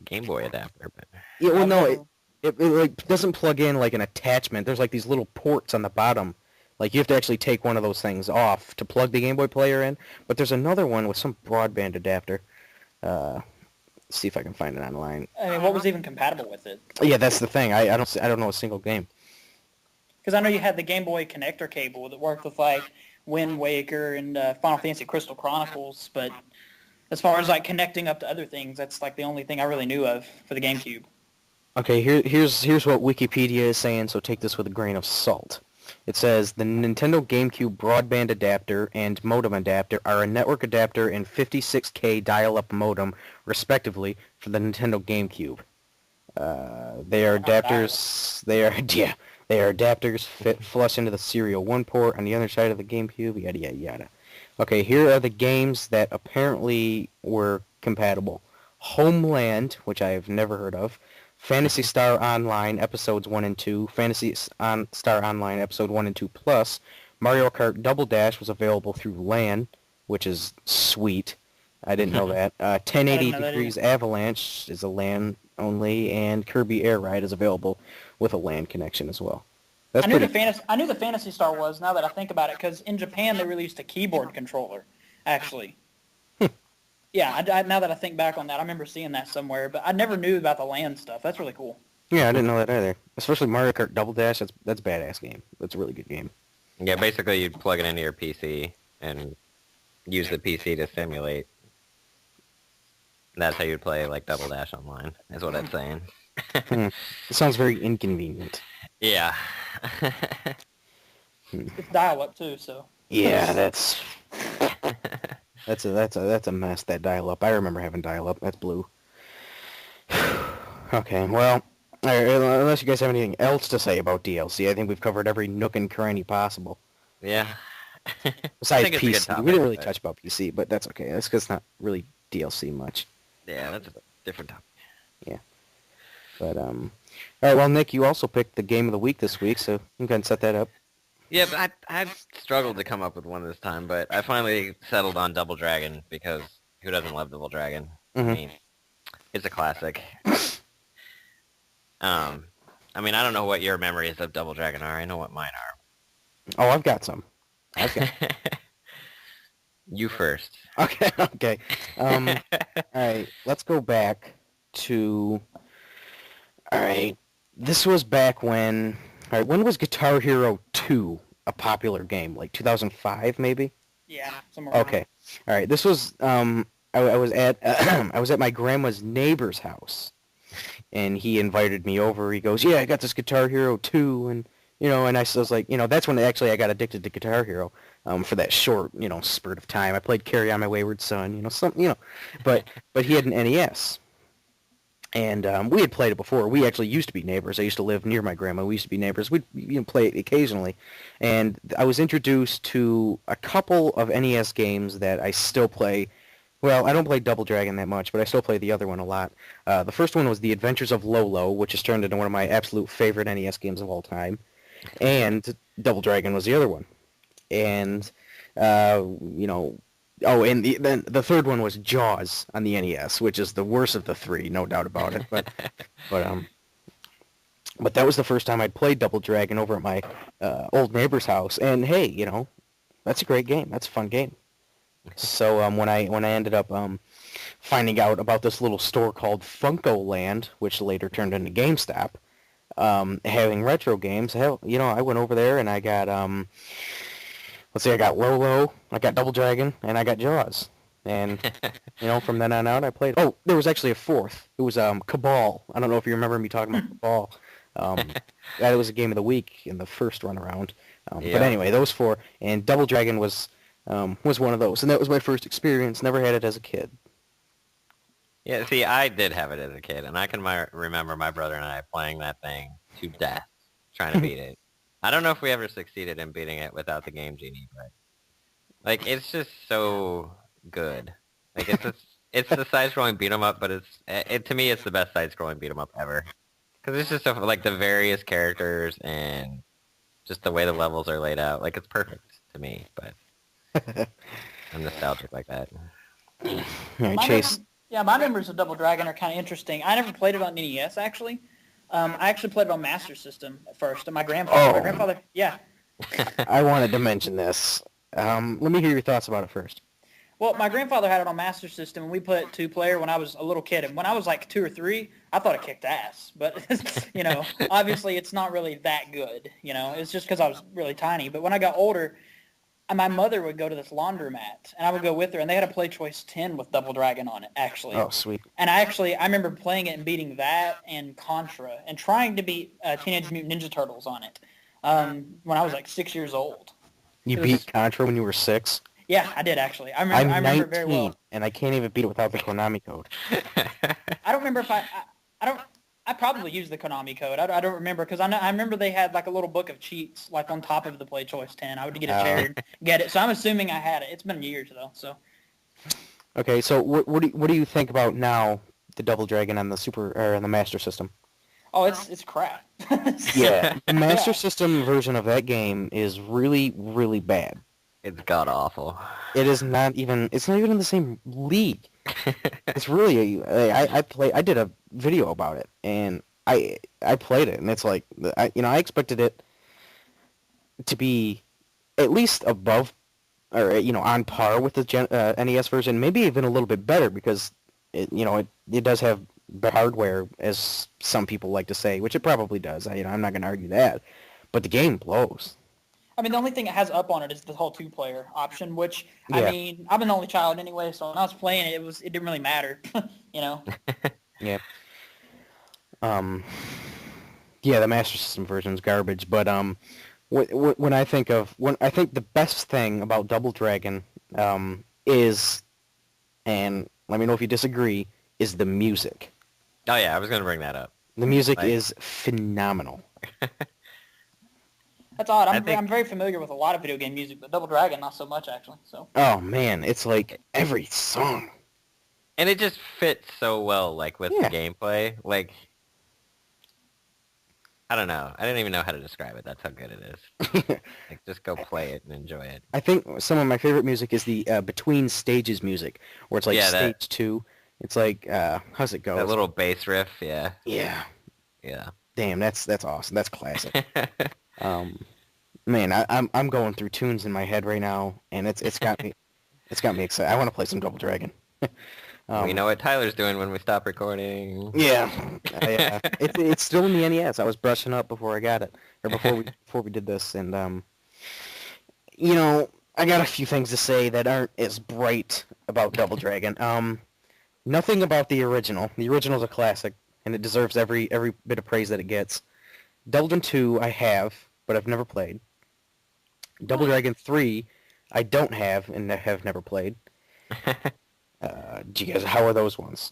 Game Boy adapter. But... Yeah, well, no, it doesn't plug in an attachment. There's these little ports on the bottom, Like, you have to actually take one of those things off to plug the Game Boy player in. But there's another one with some broadband adapter. Let's see if I can find it online. I mean, what was even compatible with it? Yeah, that's the thing. I don't know a single game. Because I know you had the Game Boy connector cable that worked with, like, Wind Waker and Final Fantasy Crystal Chronicles, but as far as, like, connecting up to other things, that's, like, the only thing I really knew of for the GameCube. Okay, here's what Wikipedia is saying, so take this with a grain of salt. It says, the Nintendo GameCube broadband adapter and modem adapter are a network adapter and 56K dial-up modem, respectively, for the Nintendo GameCube. They are adapters. They are adapters fit flush into the Serial 1 port on the other side of the GameCube. Yada yada yada. Okay, here are the games that apparently were compatible: Homeland, which I have never heard of. Phantasy Star Online Episodes 1 and 2, Phantasy Star Online Episode 1 and 2 Plus, Mario Kart Double Dash was available through LAN, which is sweet. I didn't know that. 1080 Degrees Avalanche is a LAN only, and Kirby Air Ride is available with a LAN connection as well. I knew the Phantasy Star was, now that I think about it, because in Japan they released a keyboard controller, actually. Yeah, now that I think back on that, I remember seeing that somewhere, but I never knew about the LAN stuff. That's really cool. Yeah, I didn't know that either. Especially Mario Kart Double Dash, that's a badass game. That's a really good game. Yeah, basically you'd plug it into your PC and use the PC to simulate. That's how you'd play, like, Double Dash online, is what it's saying. It sounds very inconvenient. Yeah. It's dial-up, too, so... Yeah, that's a mess, that dial-up. I remember having dial-up. That's blue. Okay, well, unless you guys have anything else to say about DLC, I think we've covered every nook and cranny possible. Yeah. Besides PC. We didn't really touch about PC, but that's okay. That's because it's not really DLC much. Yeah, that's a different topic. Yeah. But, all right, well, Nick, you also picked the Game of the Week this week, so you can go ahead and set that up. Yeah, but I've struggled to come up with one this time, but I finally settled on Double Dragon, because who doesn't love Double Dragon? Mm-hmm. I mean, it's a classic. I mean, I don't know what your memories of Double Dragon are. I know what mine are. Oh, I've got some. You first. Okay. All right, let's go back to... All right, this was back when... All right, when was Guitar Hero 2 a popular game? Like 2005, maybe? Yeah, somewhere around. Okay. All right, this was... I was at I was at my grandma's neighbor's house, and he invited me over. He goes, "Yeah, I got this Guitar Hero 2, and and I was like, that's when actually I got addicted to Guitar Hero, for that short, spurt of time. I played Carry On My Wayward Son, but he had an NES, and we had played it before. We actually used to be neighbors. I used to live near my grandma. We used to be neighbors. We'd play it occasionally, and I was introduced to a couple of NES games that I still play. Well, I don't play Double Dragon that much, but I still play the other one a lot. The first one was The Adventures of Lolo, which has turned into one of my absolute favorite NES games of all time. And Double Dragon was the other one. And, then the third one was Jaws on the NES, which is the worst of the three, no doubt about it. But that was the first time I'd played Double Dragon over at my old neighbor's house. And hey, that's a great game. That's a fun game. So when I ended up finding out about this little store called Funko Land, which later turned into GameStop, having retro games, hell, I went over there and I got I got Lolo, I got Double Dragon, and I got Jaws. And from then on out I played. Oh, there was actually a fourth. It was Cabal. I don't know if you remember me talking about Cabal. That was a game of the week in the first run around. Yeah. But anyway, those four, and Double Dragon was one of those, and that was my first experience. Never had it as a kid. Yeah, see, I did have it as a kid, and I can remember my brother and I playing that thing to death, trying to beat it. I don't know if we ever succeeded in beating it without the Game Genie, but like it's just so good. Like it's the side-scrolling beat 'em up, but to me it's the best side-scrolling beat 'em up ever, because it's just like the various characters and just the way the levels are laid out. Like it's perfect to me, but. I'm nostalgic like that. Right, Chase. My memories of Double Dragon are kind of interesting. I never played it on NES, actually. I actually played it on Master System at first, and my grandfather, I wanted to mention this. Let me hear your thoughts about it first. Well, my grandfather had it on Master System, and we played 2-player when I was a little kid. And when I was like 2 or 3, I thought it kicked ass. But, obviously it's not really that good. It's just because I was really tiny. But when I got older, my mother would go to this laundromat, and I would go with her, and they had a Play Choice 10 with Double Dragon on it, actually. Oh, sweet. And I remember playing it and beating that and Contra, and trying to beat Teenage Mutant Ninja Turtles on it when I was like 6 years old. You beat Contra when you were 6? Yeah, I did actually. I I'm remember 19, it very well. and I can't even beat it without the Konami code. I don't remember if I probably used the Konami code. I don't remember because I remember they had like a little book of cheats like on top of the Play Choice 10. I would get a chair and get it. So I'm assuming I had it. It's been years though. So. Okay, so what do you think about now the Double Dragon on the Master System? Oh, it's crap. Yeah, the Master System version of that game is really, really bad. It's god awful. It's not even in the same league. It's really I did a video about it, and I played it, and it's like I expected it to be at least above or on par with the NES version, maybe even a little bit better because it does have the hardware, as some people like to say, which it probably does. I'm not going to argue that, but the game blows. I mean, the only thing it has up on it is the whole 2-player option, which, Yeah. I mean, I'm an only child anyway, so when I was playing it, it didn't really matter, Yeah. Yeah, the Master System version's garbage, but when I think the best thing about Double Dragon is, and let me know if you disagree, is the music. Oh yeah, I was gonna bring that up. The music is phenomenal. That's odd. I'm very familiar with a lot of video game music, but Double Dragon, not so much, actually. So. Oh, man, it's like every song. And it just fits so well, like, with the gameplay. Like, I don't know. I didn't even know how to describe it. That's how good it is. Like, just go play it and enjoy it. I think some of my favorite music is the between stages music, where it's like stage 2. It's like, how's it go? That little bass riff, yeah. Yeah. Yeah. Damn, that's awesome. That's classic. Man, I'm going through tunes in my head right now, and it's got me excited. I want to play some Double Dragon. We know what Tyler's doing when we stop recording. Yeah, it's still in the NES. I was brushing up before I got it, or before we did this, and I got a few things to say that aren't as bright about Double Dragon. Nothing about the original. The original's a classic, and it deserves every bit of praise that it gets. Double Dragon 2 I have, but I've never played. Double Dragon 3 I don't have and have never played. How are those ones?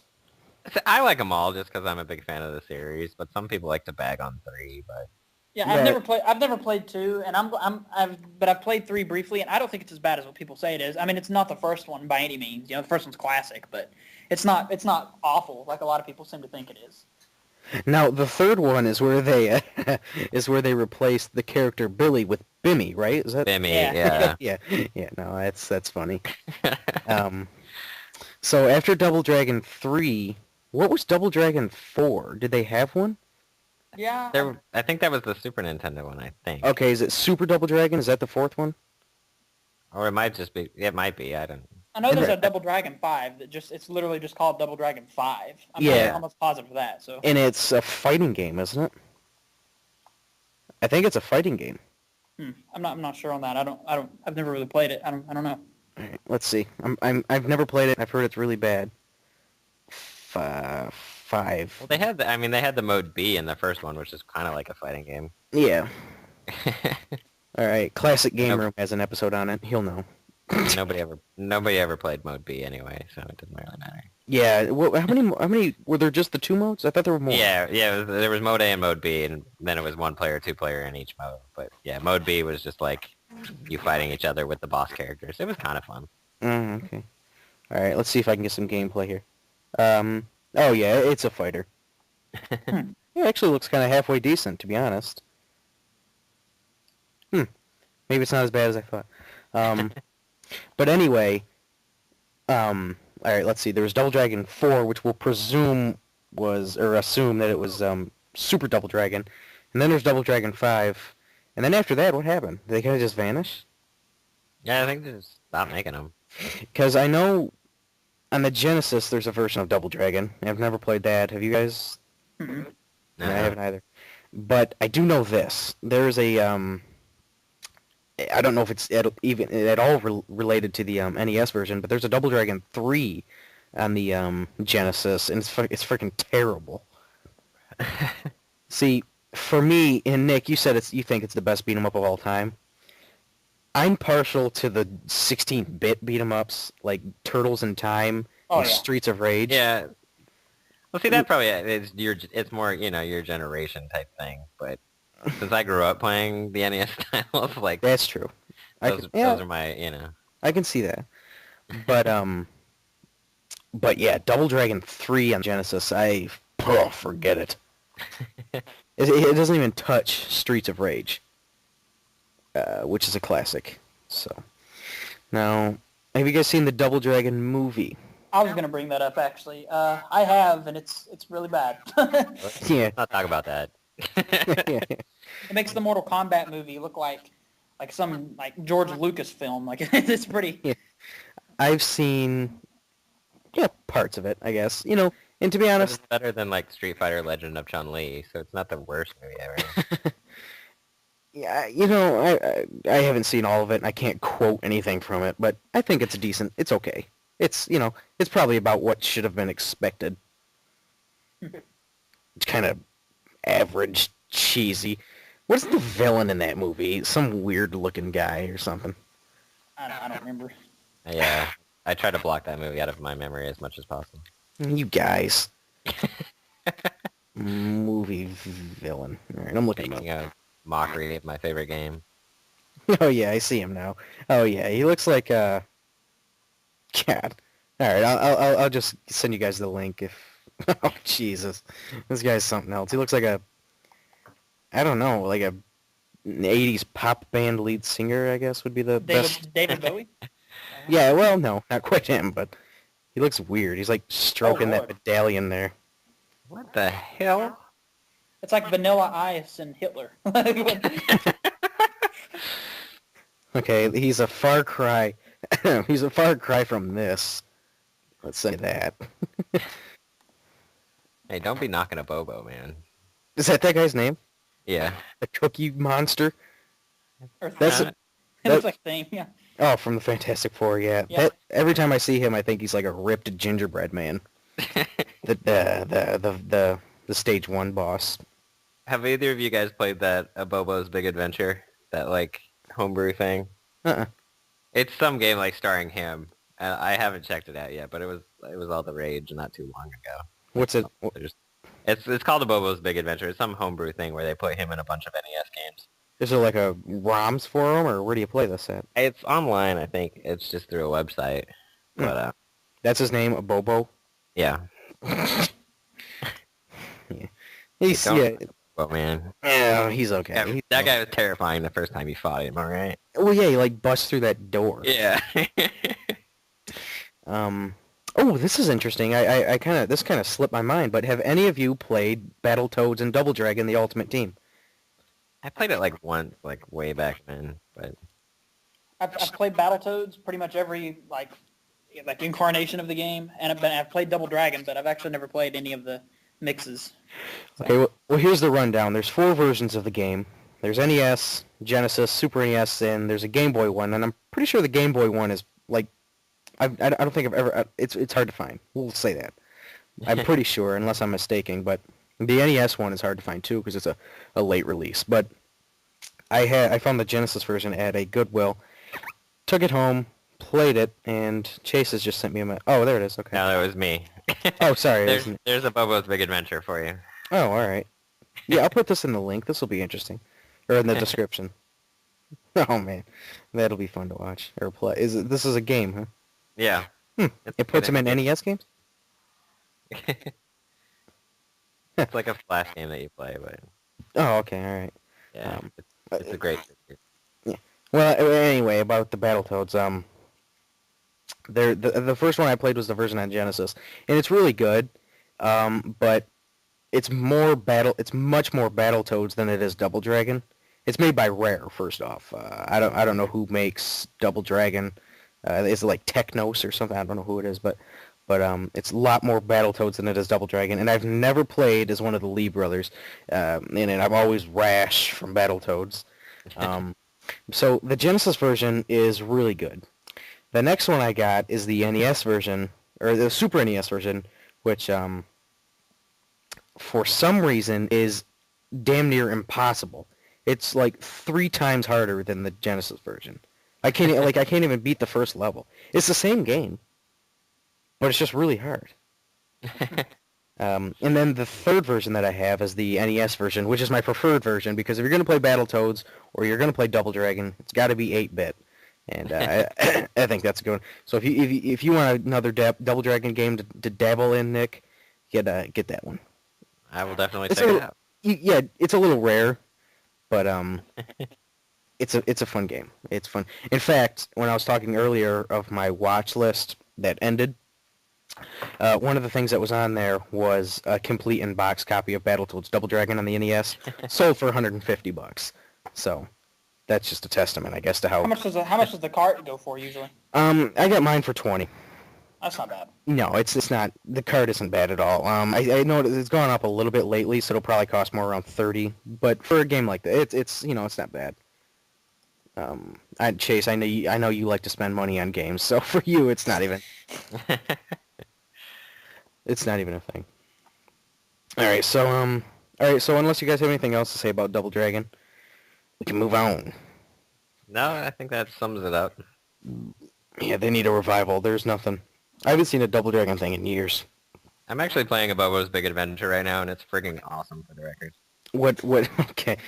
I like them all just because I'm a big fan of the series, but some people like to bag on 3. But yeah, I've never played 2, and I've played 3 briefly, and I don't think it's as bad as what people say it is. I mean, it's not the first one by any means. The first one's classic, but it's not awful like a lot of people seem to think it is. Now, the third one is where they replaced the character Billy with Bimmy, right? Is that Bimmy? Yeah. Yeah. No, that's funny. So after Double Dragon 3, what was Double Dragon 4? Did they have one? Yeah. I think that was the Super Nintendo one. I think. Okay, is it Super Double Dragon? Is that the 4th one? Or it might just be. It might be. I don't. I know there's a Double Dragon 5 it's literally just called Double Dragon 5. I'm almost positive of that. So. And it's a fighting game, isn't it? I think it's a fighting game. I'm not sure on that. I've never really played it. I don't know. All right, let's see. I've never played it. I've heard it's really bad. 5. Well, they had the mode B in the first one, which is kind of like a fighting game. Yeah. All right. Classic Game Room has an episode on it. He'll know. Nobody ever played mode B anyway, so it doesn't really matter. Yeah. Well, how many were there? Just the 2 modes? I thought there were more. Yeah. There was mode A and mode B, and then it was 1-player, 2-player in each mode. But yeah, mode B was just like you fighting each other with the boss characters. It was kind of fun. Okay. All right. Let's see if I can get some gameplay here. Oh yeah, it's a fighter. It actually looks kind of halfway decent, to be honest. Maybe it's not as bad as I thought. But anyway, all right, let's see. There was Double Dragon 4, which we'll assume that it was Super Double Dragon. And then there's Double Dragon 5. And then after that, what happened? Did they kind of just vanish? Yeah, I think they just stopped making them. Because I know on the Genesis there's a version of Double Dragon. I've never played that. Have you guys? Mhm. No, I haven't either. But I do know this. There's a I don't know if it's even at all related to the NES version, but there's a Double Dragon 3 on the Genesis, and it's freaking terrible. See, for me, and Nick, you said you think it's the best beat 'em up of all time. I'm partial to the 16-bit beat 'em ups, like Turtles in Time and Streets of Rage. Yeah. Well, see, that probably it's more, your generation type thing. But since I grew up playing the NES style of, like... That's true. Those are my, I can see that. But yeah, Double Dragon 3 on Genesis, forget it. It doesn't even touch Streets of Rage, which is a classic. So, now, have you guys seen the Double Dragon movie? I was going to bring that up, actually. I have, and it's really bad. Yeah. Let's not talk about that. It makes the Mortal Kombat movie look like some George Lucas film. Like, it's pretty... Yeah. I've seen parts of it, I guess. And to be honest... It's better than, like, Street Fighter Legend of Chun-Li, so it's not the worst movie ever. Yeah, I haven't seen all of it, and I can't quote anything from it, but I think it's decent. It's okay. It's, it's probably about what should have been expected. It's kind of average, cheesy. What's the villain in that movie? Some weird-looking guy or something. I don't remember. Yeah, I try to block that movie out of my memory as much as possible. You guys. Movie villain. All right, I'm looking Making up. a mockery of my favorite game. Oh, yeah, I see him now. Oh, yeah, he looks like, God. All right, I'll just send you guys the link if... Oh, Jesus. This guy's something else. He looks like I don't know, like an 80s pop band lead singer, I guess, would be the best. David Bowie? Yeah, well, no, not quite him, but he looks weird. He's like stroking that medallion there. What the hell? It's like Vanilla Ice and Hitler. Okay, he's a far cry. He's a far cry from this. Let's say that. Hey, don't be knocking a Bobo, man. Is that guy's name? Yeah. The Cookie Monster? Or That's Thing. It looks like Thing, yeah. Oh, from the Fantastic Four, yeah. Yeah. Every time I see him, I think he's like a ripped gingerbread man. The stage 1 boss. Have either of you guys played that A Bobo's Big Adventure? That, like, homebrew thing? Uh-uh. It's some game, like, starring him. I haven't checked it out yet, but it was all the rage not too long ago. What's it? It's called A Bobo's Big Adventure. It's some homebrew thing where they put him in a bunch of NES games. Is there like a ROMs forum, or where do you play this at? It's online, I think. It's just through a website. But, That's his name, a Bobo? yeah. Yeah. He's, yeah. Oh, man. Yeah, he's okay. Yeah, that guy was terrifying the first time you fought him, alright? Well, yeah, he like busts through that door. Yeah. Oh, this is interesting. This kind of slipped my mind, but have any of you played Battletoads and Double Dragon: The Ultimate Team? I played it like once, like way back then, but I've played Battletoads pretty much every like incarnation of the game, and I've played Double Dragon, but I've actually never played any of the mixes. So. Okay, well, here's the rundown. There's 4 versions of the game. There's NES, Genesis, Super NES, and there's a Game Boy one, and I'm pretty sure the Game Boy one is like, I don't think I've ever, it's hard to find. We'll say that. I'm pretty sure, unless I'm mistaken, but the NES one is hard to find too because it's a late release. But I found the Genesis version at a Goodwill, took it home, played it, and Chase has just sent me oh, there it is. Okay. no, that was me. Oh, sorry. There's a Bobo's Big Adventure for you. Oh, all right. Yeah, I'll put this in the link. This will be interesting, or in the description. Oh man, that'll be fun to watch or play. This is a game, huh? Yeah. It puts them in NES games? It's like a flash game that you play, but Oh, okay, all right. yeah, it's a great. Yeah. Well, anyway, about the Battletoads, the first one I played was the version on Genesis, and it's really good, but it's much more Battletoads than it is Double Dragon, It's made by Rare, first off. I don't know who makes Double Dragon. Is it like Technos or something? I don't know who it is, but it's a lot more Battletoads than it is Double Dragon. And I've never played as one of the Lee brothers, and I'm always Rash from Battletoads. So the Genesis version is really good. The next one I got is the NES version, or the Super NES version, which for some reason is damn near impossible. It's like 3 times harder than the Genesis version. I can't even beat the first level. It's the same game, but it's just really hard. And then the third version that I have is the NES version, which is my preferred version, because if you're going to play Battletoads or you're going to play Double Dragon, it's got to be 8-bit. And I think that's a good one. So if you want another Double Dragon game to dabble in, Nick, get that one. I will definitely check it out. Yeah, it's a little rare, but it's a fun game. It's fun. In fact, when I was talking earlier of my watch list that ended, one of the things that was on there was a complete in-box copy of Battletoads Double Dragon on the NES, sold for $150. So that's just a testament, I guess, to how. How much does the cart go for usually? I got mine for $20. That's not bad. No, it's not. The card isn't bad at all. I know it's gone up a little bit lately, so it'll probably cost more around $30. But for a game like that, it's it's not bad. Chase, I know you like to spend money on games, so for you, it's not even. It's not even a thing. All right, so unless you guys have anything else to say about Double Dragon, we can move on. No, I think that sums it up. Yeah, they need a revival. There's nothing. I haven't seen a Double Dragon thing in years. I'm actually playing a Bobo's Big Adventure right now, and it's freaking awesome, for the record. What? Okay.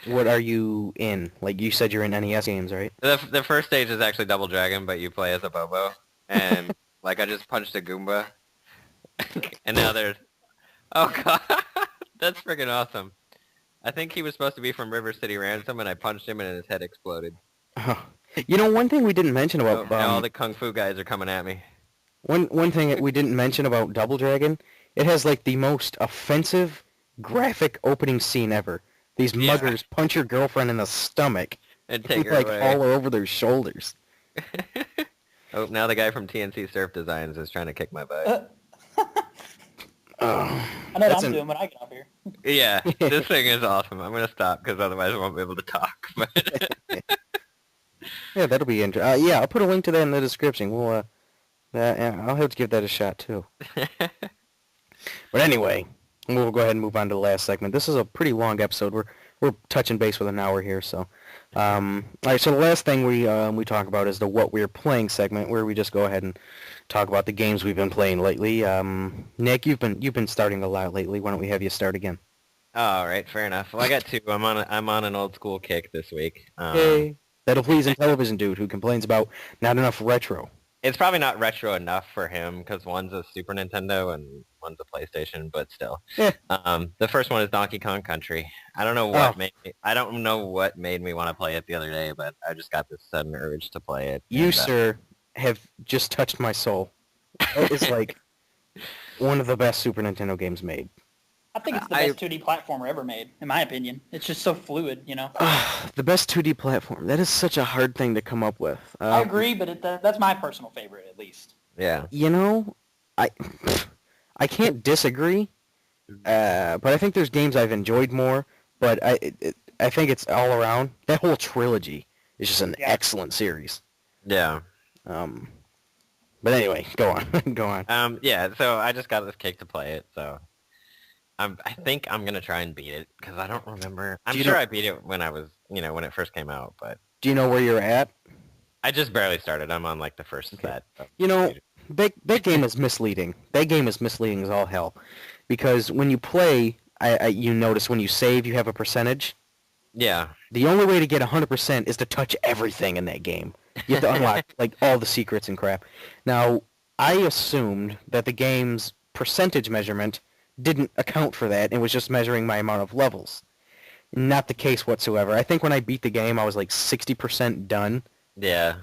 What are you in? Like, you said you're in NES games, right? The first stage is actually Double Dragon, but you play as a Bobo, and like I just punched a Goomba, and now there's. Oh god, that's freaking awesome. I think he was supposed to be from River City Ransom, and I punched him, and his head exploded. One thing we didn't mention about... now all the Kung Fu guys are coming at me. One thing that we didn't mention about Double Dragon, it has, like, the most offensive, graphic opening scene ever. These muggers punch your girlfriend in the stomach and take her like, away. haul her over their shoulders. Oh, now the guy from TNC Surf Designs is trying to kick my butt. I know what I'm doing when I get up here. Yeah, this thing is awesome. I'm going to stop because otherwise I won't be able to talk. Yeah, that'll be interesting. Yeah, I'll put a link to that in the description. We'll, I'll have to give that a shot, too. But anyway, we'll go ahead and move on to the last segment. This is a pretty long episode. We're touching base with an hour here, so... all right, so the last thing we talk about is the What We're Playing segment, where we just go ahead and talk about the games we've been playing lately. Nick, you've been starting a lot lately. Why don't we have you start again? All right, fair enough. Well, I got 2. I'm on an old school kick this week. Hey, that'll please a television dude who complains about not enough retro. It's probably not retro enough for him because one's a Super Nintendo and one's a PlayStation, but still. Yeah. The first one is Donkey Kong Country. I don't know what made me want to play it the other day, but I just got this sudden urge to play it. You, sir, have just touched my soul. It is like one of the best Super Nintendo games made. I think it's the best 2D platformer ever made, in my opinion. It's just so fluid, The best 2D platform. That is such a hard thing to come up with. I agree, but that's my personal favorite, at least. Yeah. I can't disagree, but I think there's games I've enjoyed more, but I think it's all around. That whole trilogy is just an excellent series. Yeah. But anyway, go on. Go on. Yeah, so I just got this kick to play it, so... I think I'm going to try and beat it, because I don't remember. I'm sure I beat it when I was, when it first came out, but... Do you know where you're at? I just barely started. I'm on, like, the first set. That game is misleading. That game is misleading as all hell. Because when you play, you notice when you save, you have a percentage. Yeah. The only way to get 100% is to touch everything in that game. You have to unlock, like, all the secrets and crap. Now, I assumed that the game's percentage measurement didn't account for that and was just measuring my amount of levels. Not the case whatsoever. I think when I beat the game, I was like 60% done. Yeah.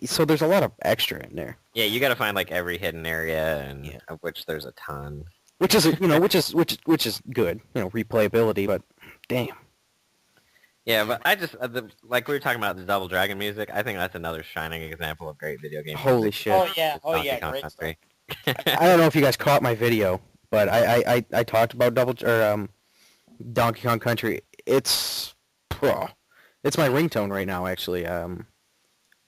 So there's a lot of extra in there. Yeah, you got to find like every hidden area, and of which there's a ton. Which is which is good. Replayability. But damn. Yeah, but I just like we were talking about the Double Dragon music. I think that's another shining example of great video game Holy music. shit! Oh yeah, It's Donkey Kong great Country. I don't know if you guys caught my video, but I talked about Donkey Kong Country. It's my ringtone right now, actually.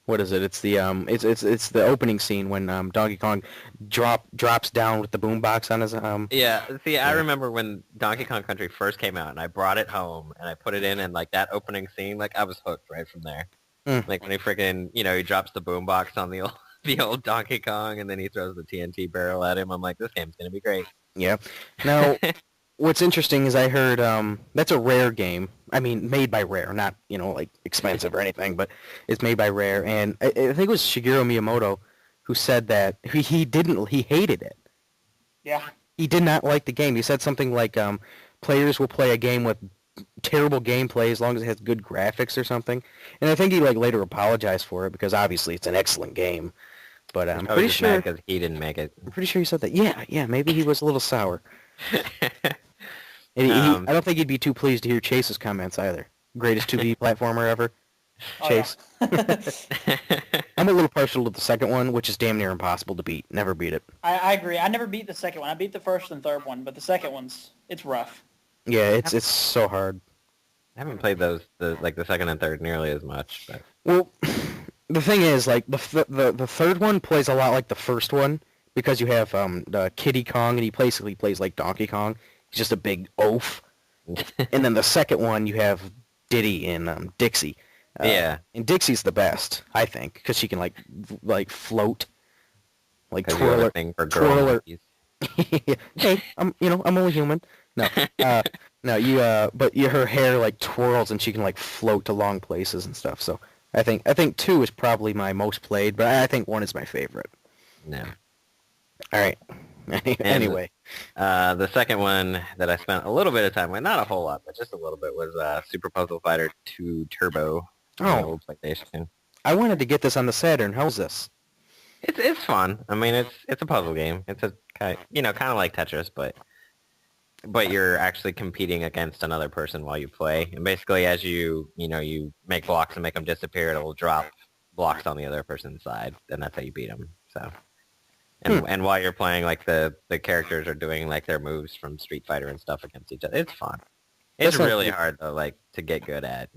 What is it? It's the it's the opening scene when Donkey Kong drops down with the boombox on his Yeah, see, I Yeah. remember when Donkey Kong Country first came out, and I brought it home, and I put it in, and like that opening scene, like I was hooked right from there. Mm. Like when he freaking, he drops the boombox on the old the old Donkey Kong, and then he throws the TNT barrel at him. I'm like, this game's gonna be great. Yeah. Now, what's interesting is I heard that's a Rare game. I mean, made by Rare, not like expensive or anything, but it's made by Rare. And I think it was Shigeru Miyamoto who said that he hated it. Yeah. He did not like the game. He said something like players will play a game with terrible gameplay as long as it has good graphics or something. And I think he later apologized for it because obviously it's an excellent game. But I'm pretty sure because he didn't make it. I'm pretty sure he said that. Yeah, maybe he was a little sour. And I don't think he'd be too pleased to hear Chase's comments either. Greatest 2D platformer ever. Oh, Chase. yeah. I'm a little partial to the second one, which is damn near impossible to beat. Never beat it. I agree. I never beat the second one. I beat the first and third one, but the second it's rough. Yeah, it's so hard. I haven't played the second and third nearly as much, but Well, the thing is, the third one plays a lot like the first one because you have the Kiddy Kong, and he basically plays like Donkey Kong. He's just a big oaf. And then the second one, you have Diddy and Dixie. yeah, And Dixie's the best, I think, because she can like float, like because you have twirl a her. thing for twirl girl her- monkeys. Hey, I'm only human. No, no, but her hair like twirls and she can like float to long places and stuff. So I think 2 is probably my most played, but I think 1 is my favorite. No. All right. Anyway, The second one that I spent a little bit of time with, not a whole lot, but just a little bit, was Super Puzzle Fighter 2 Turbo. On the old PlayStation. I wanted to get this on the Saturn. How's this? It's fun. I mean, it's a puzzle game. It's a kind of like Tetris, but you're actually competing against another person while you play. And basically, as you make blocks and make them disappear, it'll drop blocks on the other person's side, and that's how you beat them. So, and while you're playing, like the characters are doing like their moves from Street Fighter and stuff against each other. It's fun. It's really hard though, to get good at.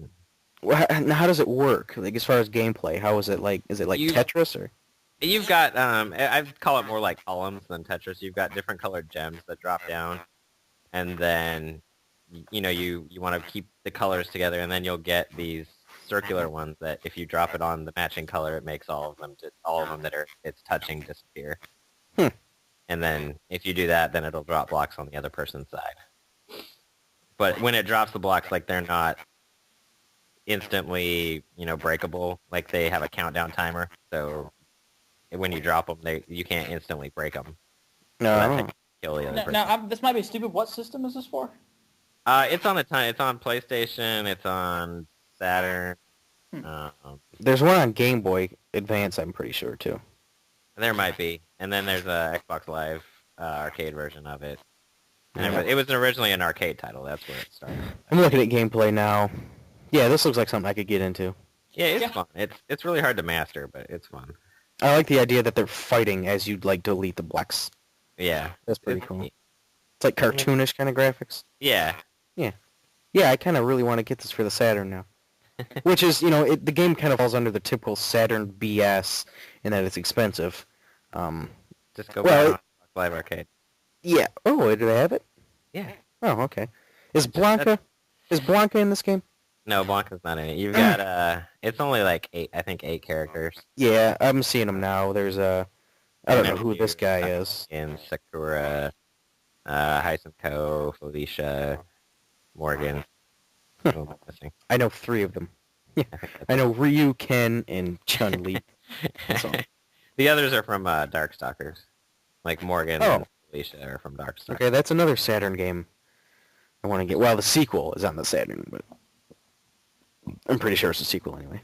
Well, now how does it work? Like as far as gameplay, how is it like? Is it like Tetris or? You've got I call it more like columns than Tetris. You've got different colored gems that drop down, and then you want to keep the colors together, and then you'll get these circular ones that if you drop it on the matching color, it makes all of them that it's touching disappear. And then if you do that, then it'll drop blocks on the other person's side. But when it drops the blocks, like they're not instantly breakable. Like they have a countdown timer, so when you drop them, you can't instantly break them. No. Kill the other person. Now, this might be stupid. What system is this for? It's on It's on PlayStation. It's on Saturn. There's one on Game Boy Advance, I'm pretty sure too. There might be, and then there's a Xbox Live arcade version of it. And it was originally an arcade title. That's where it started. I'm looking at gameplay now. Yeah, this looks like something I could get into. Yeah, it's fun. It's really hard to master, but it's fun. I like the idea that they're fighting as you delete the blocks. Yeah, That's pretty cool. It's like cartoonish kind of graphics. Yeah. Yeah, I kind of really want to get this for the Saturn now. Which is, the game kind of falls under the typical Saturn BS in that it's expensive. Just go buy it on Xbox Live Arcade. Yeah. Oh, do they have it? Yeah. Oh, okay. Is Blanca in this game? No, Blanca's not in it. You've got it's only like 8 characters. Yeah, I'm seeing them now. There's I don't know who this guy is. In Sakura, Hysenko, Felicia, Morgan. Who am I missing? I know 3 of them. Yeah. I know Ryu, Ken, and Chun-Li. That's all. The others are from Darkstalkers. Like Morgan and Felicia are from Darkstalkers. Okay, that's another Saturn game I want to get. Well, the sequel is on the Saturn, but I'm pretty sure it's a sequel anyway.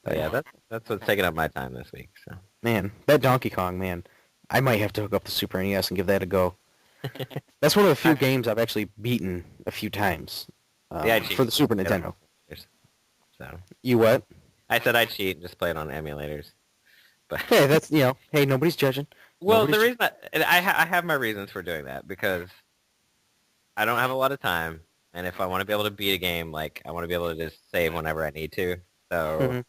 But yeah, that's what's taking up my time this week. So Man, that Donkey Kong, man. I might have to hook up the Super NES and give that a go. That's one of the few games I've actually beaten a few times for the Super Nintendo. So You what? I said I'd cheat and just play it on emulators. But Hey, that's, hey, nobody's judging. well, the Nobody's reason I have my reasons for doing that because I don't have a lot of time, and if I want to be able to beat a game, like I want to be able to just save whenever I need to. So Mhm.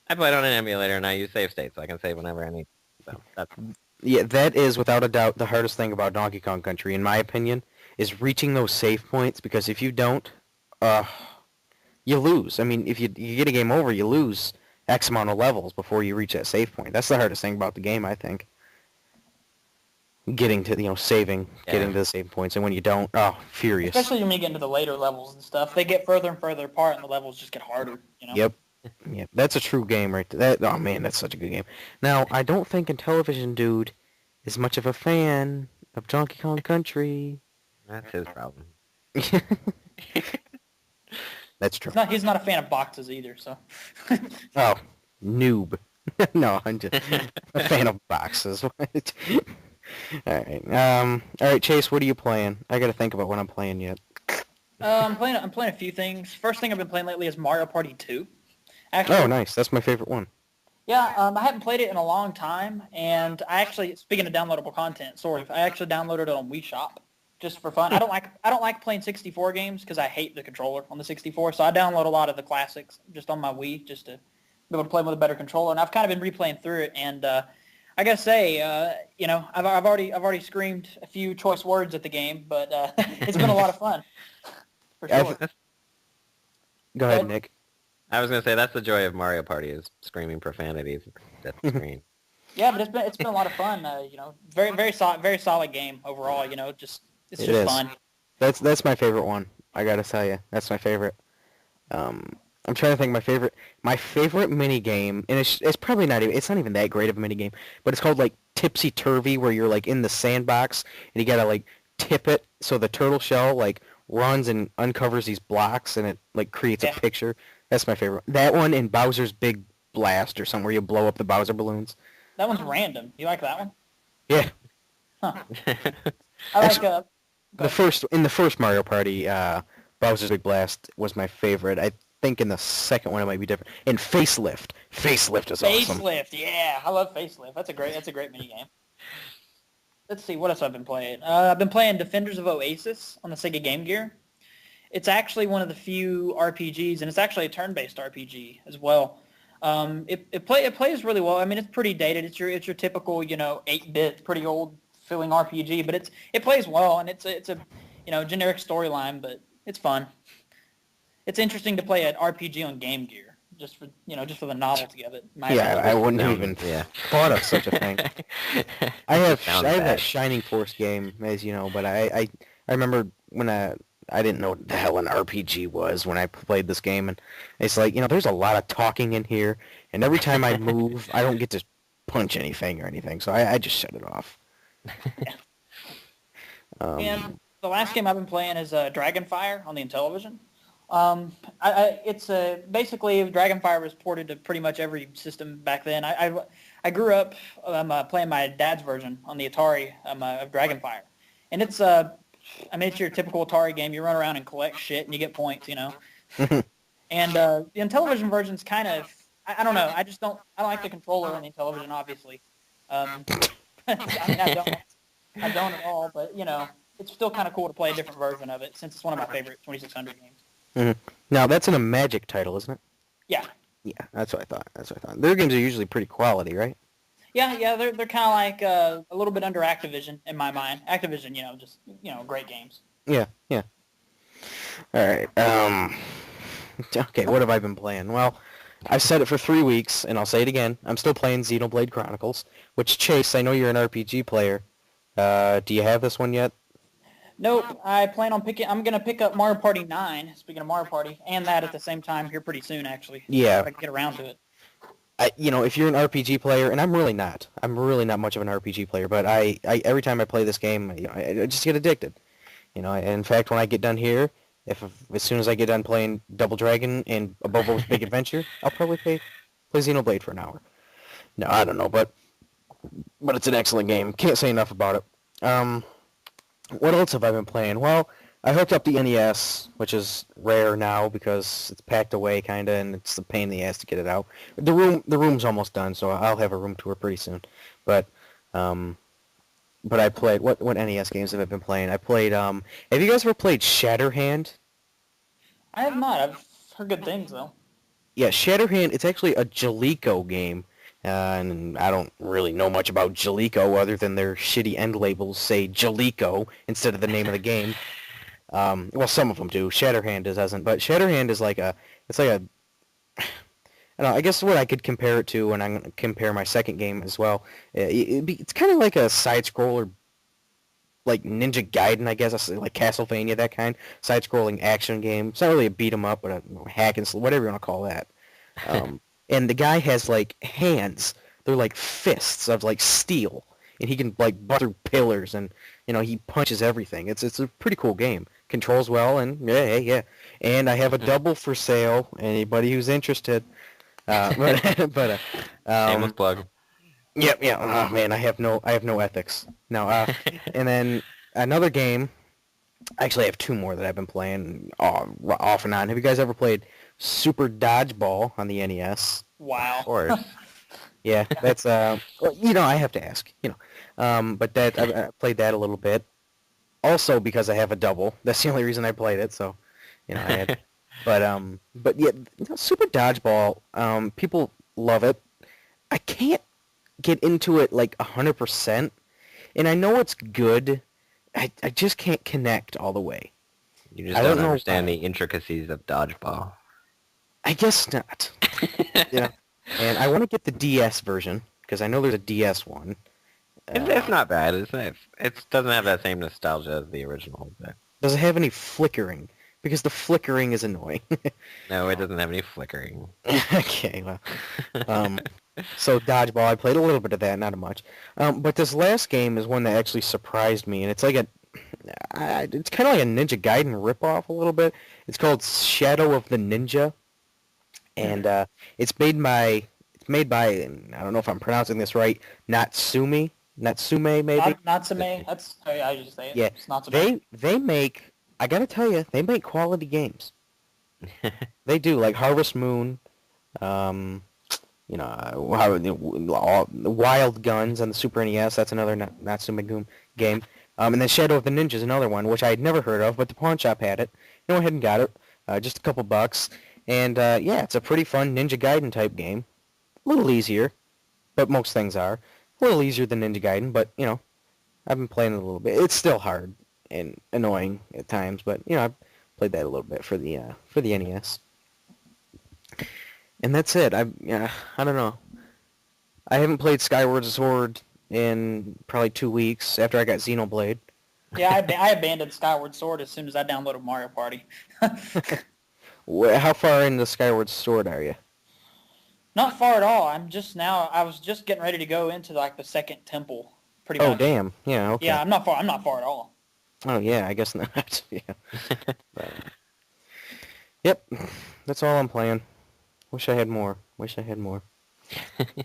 I play it on an emulator, and I use save state, so I can save whenever I need. So that's Yeah, that is without a doubt the hardest thing about Donkey Kong Country, in my opinion, is reaching those save points, because if you don't, uh, you lose. I mean, if you get a game over, you lose X amount of levels before you reach that save point. That's the hardest thing about the game, I think. Getting to, saving, getting to the save points, and when you don't, furious. Especially when you get into the later levels and stuff. They get further and further apart, and the levels just get harder, Yep. Yeah, that's a true game right there. Oh man, that's such a good game. Now, I don't think Intellivision Dude is much of a fan of Donkey Kong Country. that's his problem. That's true. He's not a fan of boxes either, so. Oh, noob. No, I'm just a fan of boxes. All right, Chase, what are you playing? I got to think about what I'm playing yet. I'm playing a few things. First thing I've been playing lately is Mario Party 2. Actually, Oh, nice. That's my favorite one. yeah, I haven't played it in a long time, and I actually, speaking of downloadable content, I actually downloaded it on Wii Shop just for fun. I don't like playing 64 games because I hate the controller on the 64, so I download a lot of the classics just on my Wii just to be able to play with a better controller. And I've kind of been replaying through it, and I gotta say, I've already screamed a few choice words at the game, but it's been a lot of fun for sure. Go ahead, Nick. I was gonna say that's the joy of Mario Party is screaming profanities at the screen. Yeah, but it's been a lot of fun. Very solid game overall. It's just fun. That's my favorite one. I gotta tell you, that's my favorite. I'm trying to think my favorite mini game, and it's probably not even that great of a mini game, but it's called like Tipsy Turvy, where you're like in the sandbox and you gotta like tip it so the turtle shell like runs and uncovers these blocks and it like creates a picture. That's my favorite. That one and Bowser's Big Blast or something where you blow up the Bowser balloons. That one's random. You like that one? Yeah. Huh. I like the first Mario Party, Bowser's Big Blast was my favorite. I think in the second one it might be different. And Facelift. Facelift is awesome. Facelift, yeah. I love Facelift. That's a great mini game. Let's see, what else I've been playing? I've been playing Defenders of Oasis on the Sega Game Gear. It's actually one of the few RPGs, and it's actually a turn-based RPG as well. It plays really well. I mean, it's pretty dated. It's your typical 8-bit, pretty old feeling RPG, but it plays well, and it's a generic storyline, but it's fun. It's interesting to play an RPG on Game Gear, just for the novelty of it. I wouldn't have even thought of such a thing. I have that Shining Force game, as you know, but I remember when I didn't know what the hell an RPG was when I played this game, and it's like, there's a lot of talking in here, and every time I move, I don't get to punch anything or anything, so I just shut it off. And the last game I've been playing is Dragonfire on the Intellivision. It's basically Dragonfire was ported to pretty much every system back then. I grew up playing my dad's version on the Atari of Dragonfire, and it's it's your typical Atari game. You run around and collect shit, and you get points, And the Intellivision version's kind of, I don't know. I don't like the controller on the Intellivision, obviously. I don't at all, but it's still kind of cool to play a different version of it since it's one of my favorite 2600 games. Mm-hmm. Now that's in a Magic title, isn't it? Yeah. Yeah, that's what I thought. Their games are usually pretty quality, right? Yeah, they're kind of like a little bit under Activision in my mind. Activision, just great games. Yeah. All right. Okay, what have I been playing? Well, I've said it for 3 weeks, and I'll say it again. I'm still playing Xenoblade Chronicles, which, Chase, I know you're an RPG player. Do you have this one yet? Nope. I plan on I'm going to pick up Mario Party 9, speaking of Mario Party, and that at the same time here pretty soon, actually. Yeah. I can get around to it. If you're an RPG player, and I'm really not much of an RPG player, but I every time I play this game, I just get addicted. In fact, when I get done here, as soon as I get done playing Double Dragon and Bobo's Big Adventure, I'll probably play Xenoblade for an hour. No, I don't know, but it's an excellent game. Can't say enough about it. What else have I been playing? Well, I hooked up the NES, which is rare now because it's packed away kind of, and it's a pain in the ass to get it out. The room's almost done, so I'll have a room tour pretty soon. But I played what NES games have I been playing? I played have you guys ever played Shatterhand? I have not. I've heard good things though. Yeah, Shatterhand. It's actually a Jaleco game, and I don't really know much about Jaleco other than their shitty end labels say Jaleco instead of the name of the game. Well, some of them do. Shatterhand doesn't, but Shatterhand is like a, it's like a, I don't know, I guess what I could compare it to, and I'm going to compare my second game as well. It's kind of like a side-scroller, like Ninja Gaiden, I guess, like Castlevania, that kind. Side-scrolling action game. It's not really a beat-em-up, but a hack and whatever you want to call that. And the guy has, like, hands. They're like fists of, like, steel. And he can, like, butt through pillars, and, you know, he punches everything. It's a pretty cool game. Controls well, and yeah. And I have a double for sale. Anybody who's interested. Shameless plug. Yep. Oh man, I have no ethics. No. And then another game. Actually, I have two more that I've been playing off and on. Have you guys ever played Super Dodgeball on the NES? Wow. Of course. Yeah, that's well, you know, I have to ask. You know, but that I played that a little bit. Also because I have a double. That's the only reason I played it. So, you know, I had. But yeah, you know, Super Dodgeball. People love it. I can't get into it like 100%, and I know it's good. I just can't connect all the way. You just don't understand the intricacies of dodgeball. I guess not. Yeah, and I want to get the DS version because I know there's a DS one. It's not bad. It's nice. It doesn't have that same nostalgia as the original. But... Does it have any flickering? Because the flickering is annoying. No, it doesn't have any flickering. Okay, well. So Dodgeball, I played a little bit of that, not much. But this last game is one that actually surprised me, and it's like it's kind of like a Ninja Gaiden ripoff a little bit. It's called Shadow of the Ninja, and it's made by, and I don't know if I'm pronouncing this right, Natsume maybe? Natsume, that's how I usually say it. Yeah, it's Natsume. They make, I gotta tell you, they make quality games. They do, like Harvest Moon, you know, Wild Guns on the Super NES. That's another Natsume game. And then Shadow of the Ninja is another one, which I had never heard of, but the pawn shop had it. I went ahead and got it, just a couple bucks. And yeah, it's a pretty fun Ninja Gaiden type game. A little easier, but most things are. A little easier than Ninja Gaiden, but you know, I've been playing it a little bit. It's still hard and annoying at times, but you know, I've played that a little bit for the NES. And that's it. I don't know. I haven't played Skyward Sword in probably 2 weeks after I got Xenoblade. Yeah, I abandoned Skyward Sword as soon as I downloaded Mario Party. How far into Skyward Sword are you? Not far at all. I was just getting ready to go into like the second temple, pretty much. Oh damn! Yeah, okay. Yeah, I'm not far at all. Oh yeah, I guess not. Yeah. But, yep, that's all I'm playing. Wish I had more. I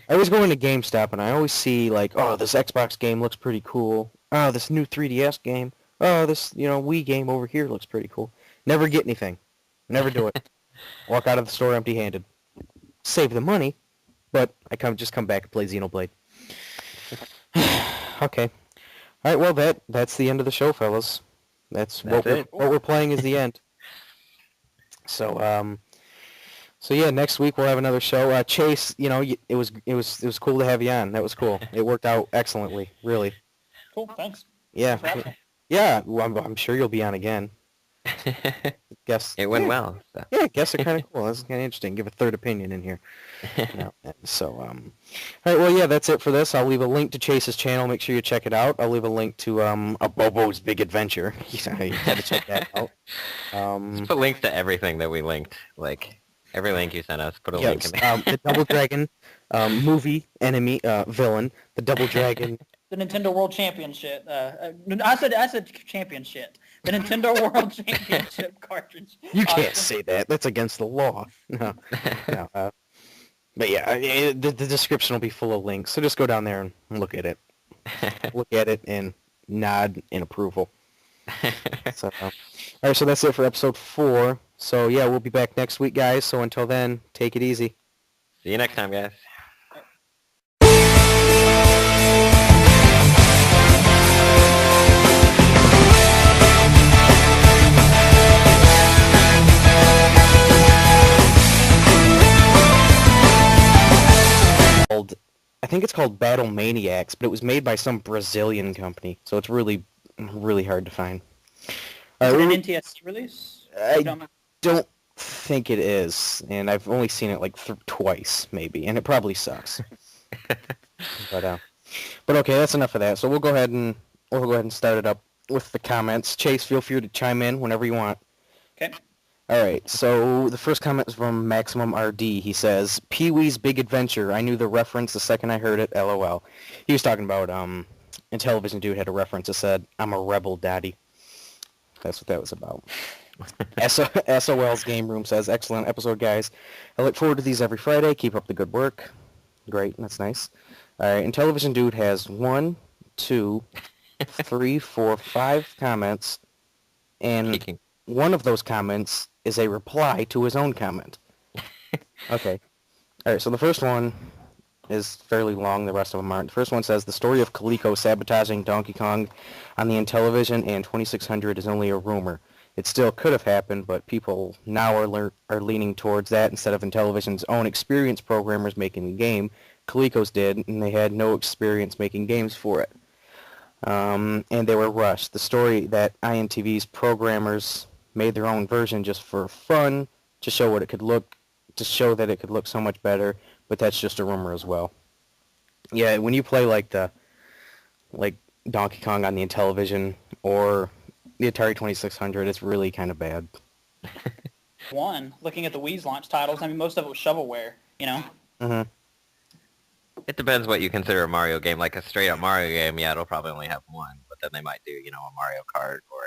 always go into GameStop and I always see like, oh, this Xbox game looks pretty cool. Oh, this new 3DS game. Oh, this, you know, Wii game over here looks pretty cool. Never get anything. Never do it. Walk out of the store empty-handed. Save the money, but I just come back and play Xenoblade. Okay. All right, well, that's the end of the show, fellas. That's what we're playing is the end. So yeah, next week we'll have another show. Chase, you know, it was cool to have you on. That was cool. It worked out excellently, really. Cool, thanks. Yeah, yeah. Well, I'm sure you'll be on again. Guess it went well. So. Yeah, guests are kind of cool. That's kind of interesting. Give a third opinion in here. So, all right. Well, yeah, that's it for this. I'll leave a link to Chase's channel. Make sure you check it out. I'll leave a link to a Bobo's Big Adventure. You gotta check that out. Just put links to everything that we linked. Like every link you sent us, put a link in there. The Double Dragon movie enemy villain. The Double Dragon. The Nintendo World Championship. I said championship. The Nintendo World Championship cartridge. You can't say that. That's against the law. No. But yeah, the description will be full of links. So just go down there and look at it. Look at it and nod in approval. So, All right, so that's it for episode 4. So, yeah, we'll be back next week, guys. So until then, take it easy. See you next time, guys. I think it's called Battle Maniacs, but it was made by some Brazilian company, so it's really, really hard to find. Is it an NTSC release? I don't think it is, and I've only seen it like twice, maybe, and it probably sucks. but okay, that's enough of that. So we'll go ahead and start it up with the comments. Chase, feel free to chime in whenever you want. Okay. All right, so the first comment is from Maximum RD. He says, Pee-wee's Big Adventure. I knew the reference the second I heard it, LOL. He was talking about, Intellivision Dude had a reference that said, I'm a rebel, daddy. That's what that was about. SOL's Game Room says, excellent episode, guys. I look forward to these every Friday. Keep up the good work. Great, that's nice. All right, Intellivision Dude has 1, 2, 3, 4, 5 comments, and one of those comments is a reply to his own comment. Okay. All right, so the first one is fairly long. The rest of them aren't. The first one says, the story of Coleco sabotaging Donkey Kong on the Intellivision and 2600 is only a rumor. It still could have happened, but people now are leaning towards that instead of Intellivision's own experienced programmers making the game. Coleco's did, and they had no experience making games for it. And they were rushed. The story that INTV's programmers made their own version just for fun, to show what it could look, to show that it could look so much better, but that's just a rumor as well. Yeah, when you play like Donkey Kong on the Intellivision or the Atari 2600, it's really kind of bad. Looking at the Wii's launch titles, I mean, most of it was shovelware, you know? Mm-hmm. It depends what you consider a Mario game. Like a straight-up Mario game, yeah, it'll probably only have one, but then they might do, a Mario Kart or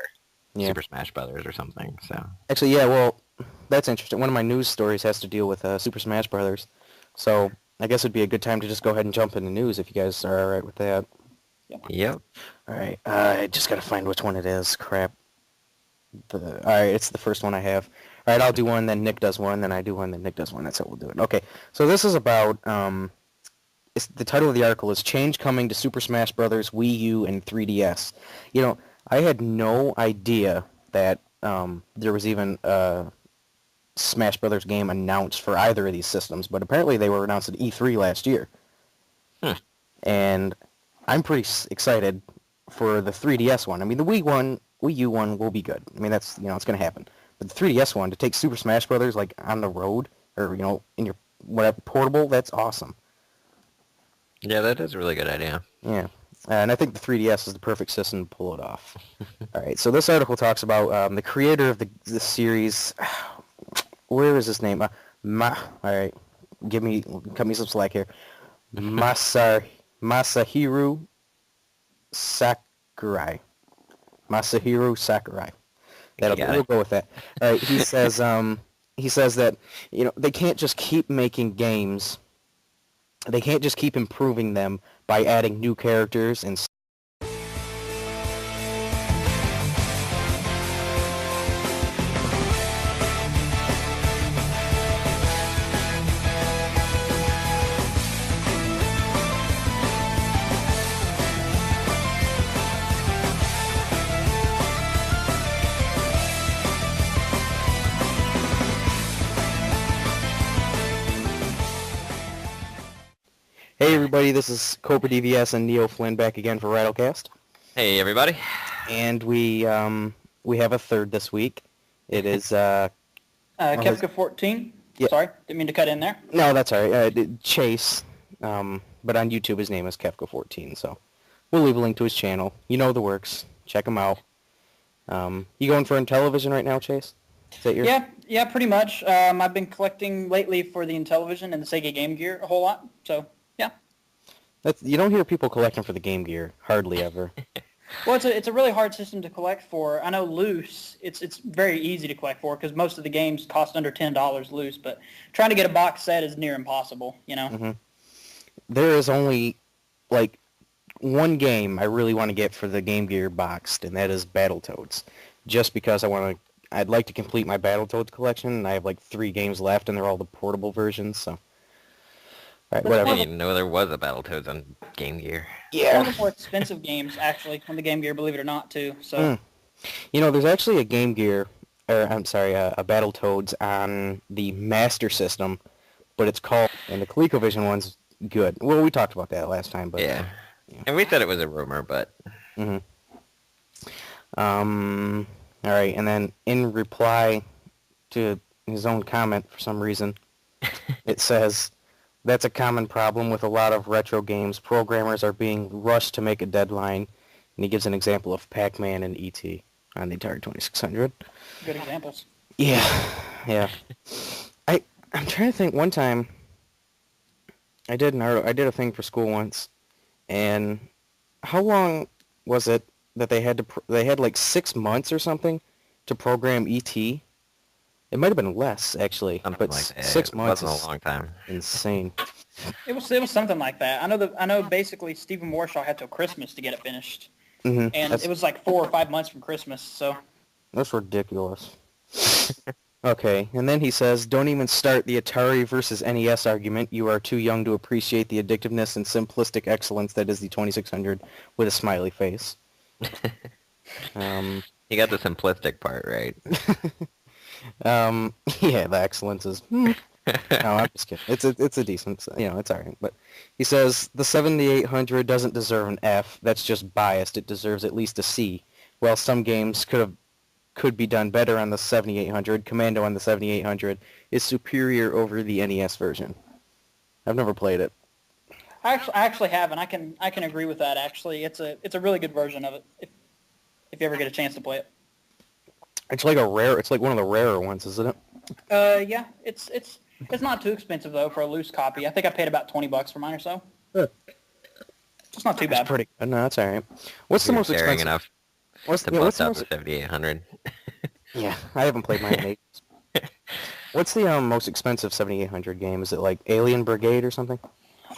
Super Smash Brothers or something. So actually, yeah, well, that's interesting. One of my news stories has to deal with Super Smash Brothers, so I guess it'd be a good time to just go ahead and jump into news if you guys are all right with that. Yep. All right, I just gotta find which one it is. Crap. All right, it's the first one I have. All right, I'll do one, then Nick does one, then I do one, then Nick does one. That's how we'll do it. Okay, so this is about the title of the article is Change Coming to Super Smash Brothers, Wii U, and 3DS. I had no idea that there was even a Smash Brothers game announced for either of these systems, but apparently they were announced at E3 last year. And I'm pretty excited for the 3DS one. I mean, the Wii U one will be good. I mean, that's, it's going to happen. But the 3DS one, to take Super Smash Brothers, like, on the road, or, in your portable, that's awesome. Yeah, that is a really good idea. Yeah. And I think the 3DS is the perfect system to pull it off. All right, so this article talks about the creator of the series. Where is his name? All right, cut me some slack here. Masahiro Sakurai. Masahiro Sakurai. We'll go with that. All right, he says that they can't just keep making games. They can't just keep improving them by adding new characters and Hey everybody, this is Cobra DVS and Neoflynn back again for RattleCast. Hey everybody. And we have a third this week. It is Kefka 14. Yeah. Sorry, didn't mean to cut in there. No, that's all right. Chase, but on YouTube his name is Kefka 14. So we'll leave a link to his channel. You know the works. Check him out. You going for Intellivision right now, Chase? Is that your... Yeah, pretty much. I've been collecting lately for the Intellivision and the Sega Game Gear a whole lot. So. You don't hear people collecting for the Game Gear, hardly ever. Well, it's a really hard system to collect for. I know loose, it's very easy to collect for because most of the games cost under $10 loose, but trying to get a box set is near impossible, Mm-hmm. There is only, one game I really want to get for the Game Gear boxed, and that is Battletoads. just because I'd like to complete my Battletoads collection, and I have like 3 games left, and they're all the portable versions. So, all right, That's whatever. I didn't even know there was a Battletoads on Game Gear. It's one of the more expensive games, actually, on the Game Gear, believe it or not, too. So, There's actually a Game Gear, or I'm sorry, a Battletoads on the Master System, but it's called, and the ColecoVision one's good. Well, we talked about that last time, but Yeah. And we said it was a rumor, but... Mm-hmm. All right, and then in reply to his own comment, for some reason, it says, that's a common problem with a lot of retro games. Programmers are being rushed to make a deadline, and he gives an example of Pac-Man and E.T. on the Atari 2600. good examples. Yeah. I'm trying to think. One time, I did a thing for school once, and how long was it that they had like 6 months or something to program E.T.? It might have been less, actually, Something but like that. 6 months It wasn't is a long time. insane. It was something like that. I know. Basically, Stephen Warshaw had till Christmas to get it finished, Mm-hmm. and it was like 4 or 5 months from Christmas. So That's ridiculous. Okay, and then he says, don't even start the Atari versus NES argument. You are too young to appreciate the addictiveness and simplistic excellence that is the 2600 with a smiley face. You got the simplistic part right. Yeah, the excellence is... No, I'm just kidding. It's a decent... it's alright. But he says, the 7800 doesn't deserve an F. That's just biased. It deserves at least a C. While some games could be done better on the 7800, Commando on the 7800 is superior over the NES version. I've never played it. I actually have, and I can agree with that. Actually, it's a really good version of it. If you ever get a chance to play it. It's like one of the rarer ones, isn't it? Yeah, it's not too expensive though for a loose copy. I think I paid about $20 for mine or so. Huh. It's not too That's bad. pretty good. No, that's alright. What's the You're most daring expensive? enough What's to the bust out most? the 7800. Yeah, I haven't played mine in ages. What's the most expensive 7800 game? Is it like Alien Brigade or something?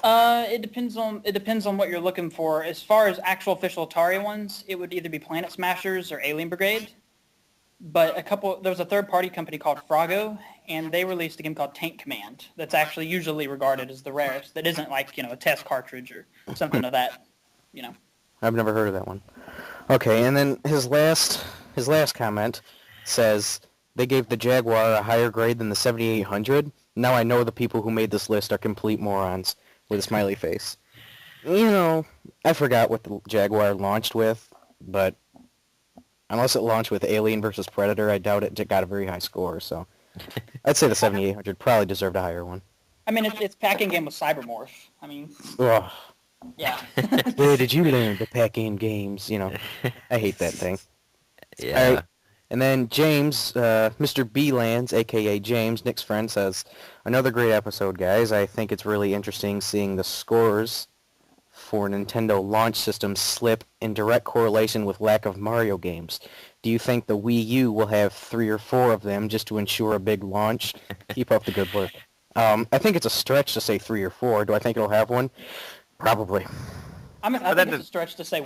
It depends on what you're looking for. As far as actual official Atari ones, it would either be Planet Smashers or Alien Brigade. But there was a third-party company called Froggo, and they released a game called Tank Command that's actually usually regarded as the rarest. That isn't like, a test cartridge or something of that, I've never heard of that one. Okay, and then his last comment says, they gave the Jaguar a higher grade than the 7800. Now I know the people who made this list are complete morons, with a smiley face. I forgot what the Jaguar launched with, but unless it launched with Alien versus Predator, I doubt it got a very high score, so I'd say the 7800 probably deserved a higher one. I mean, it's packing game with Cybermorph. I mean, Ugh. yeah. Where did you learn to pack in games? I hate that thing. Yeah. All right. And then James, Mr. B-Lands, a.k.a. James, Nick's friend, says, another great episode, guys. I think it's really interesting seeing the scores for Nintendo launch systems slip in direct correlation with lack of Mario games. Do you think the Wii U will have 3 or 4 of them just to ensure a big launch? Keep up the good work. I think it's a stretch to say 3 or 4. Do I think it'll have one? Probably. I think it's a stretch to say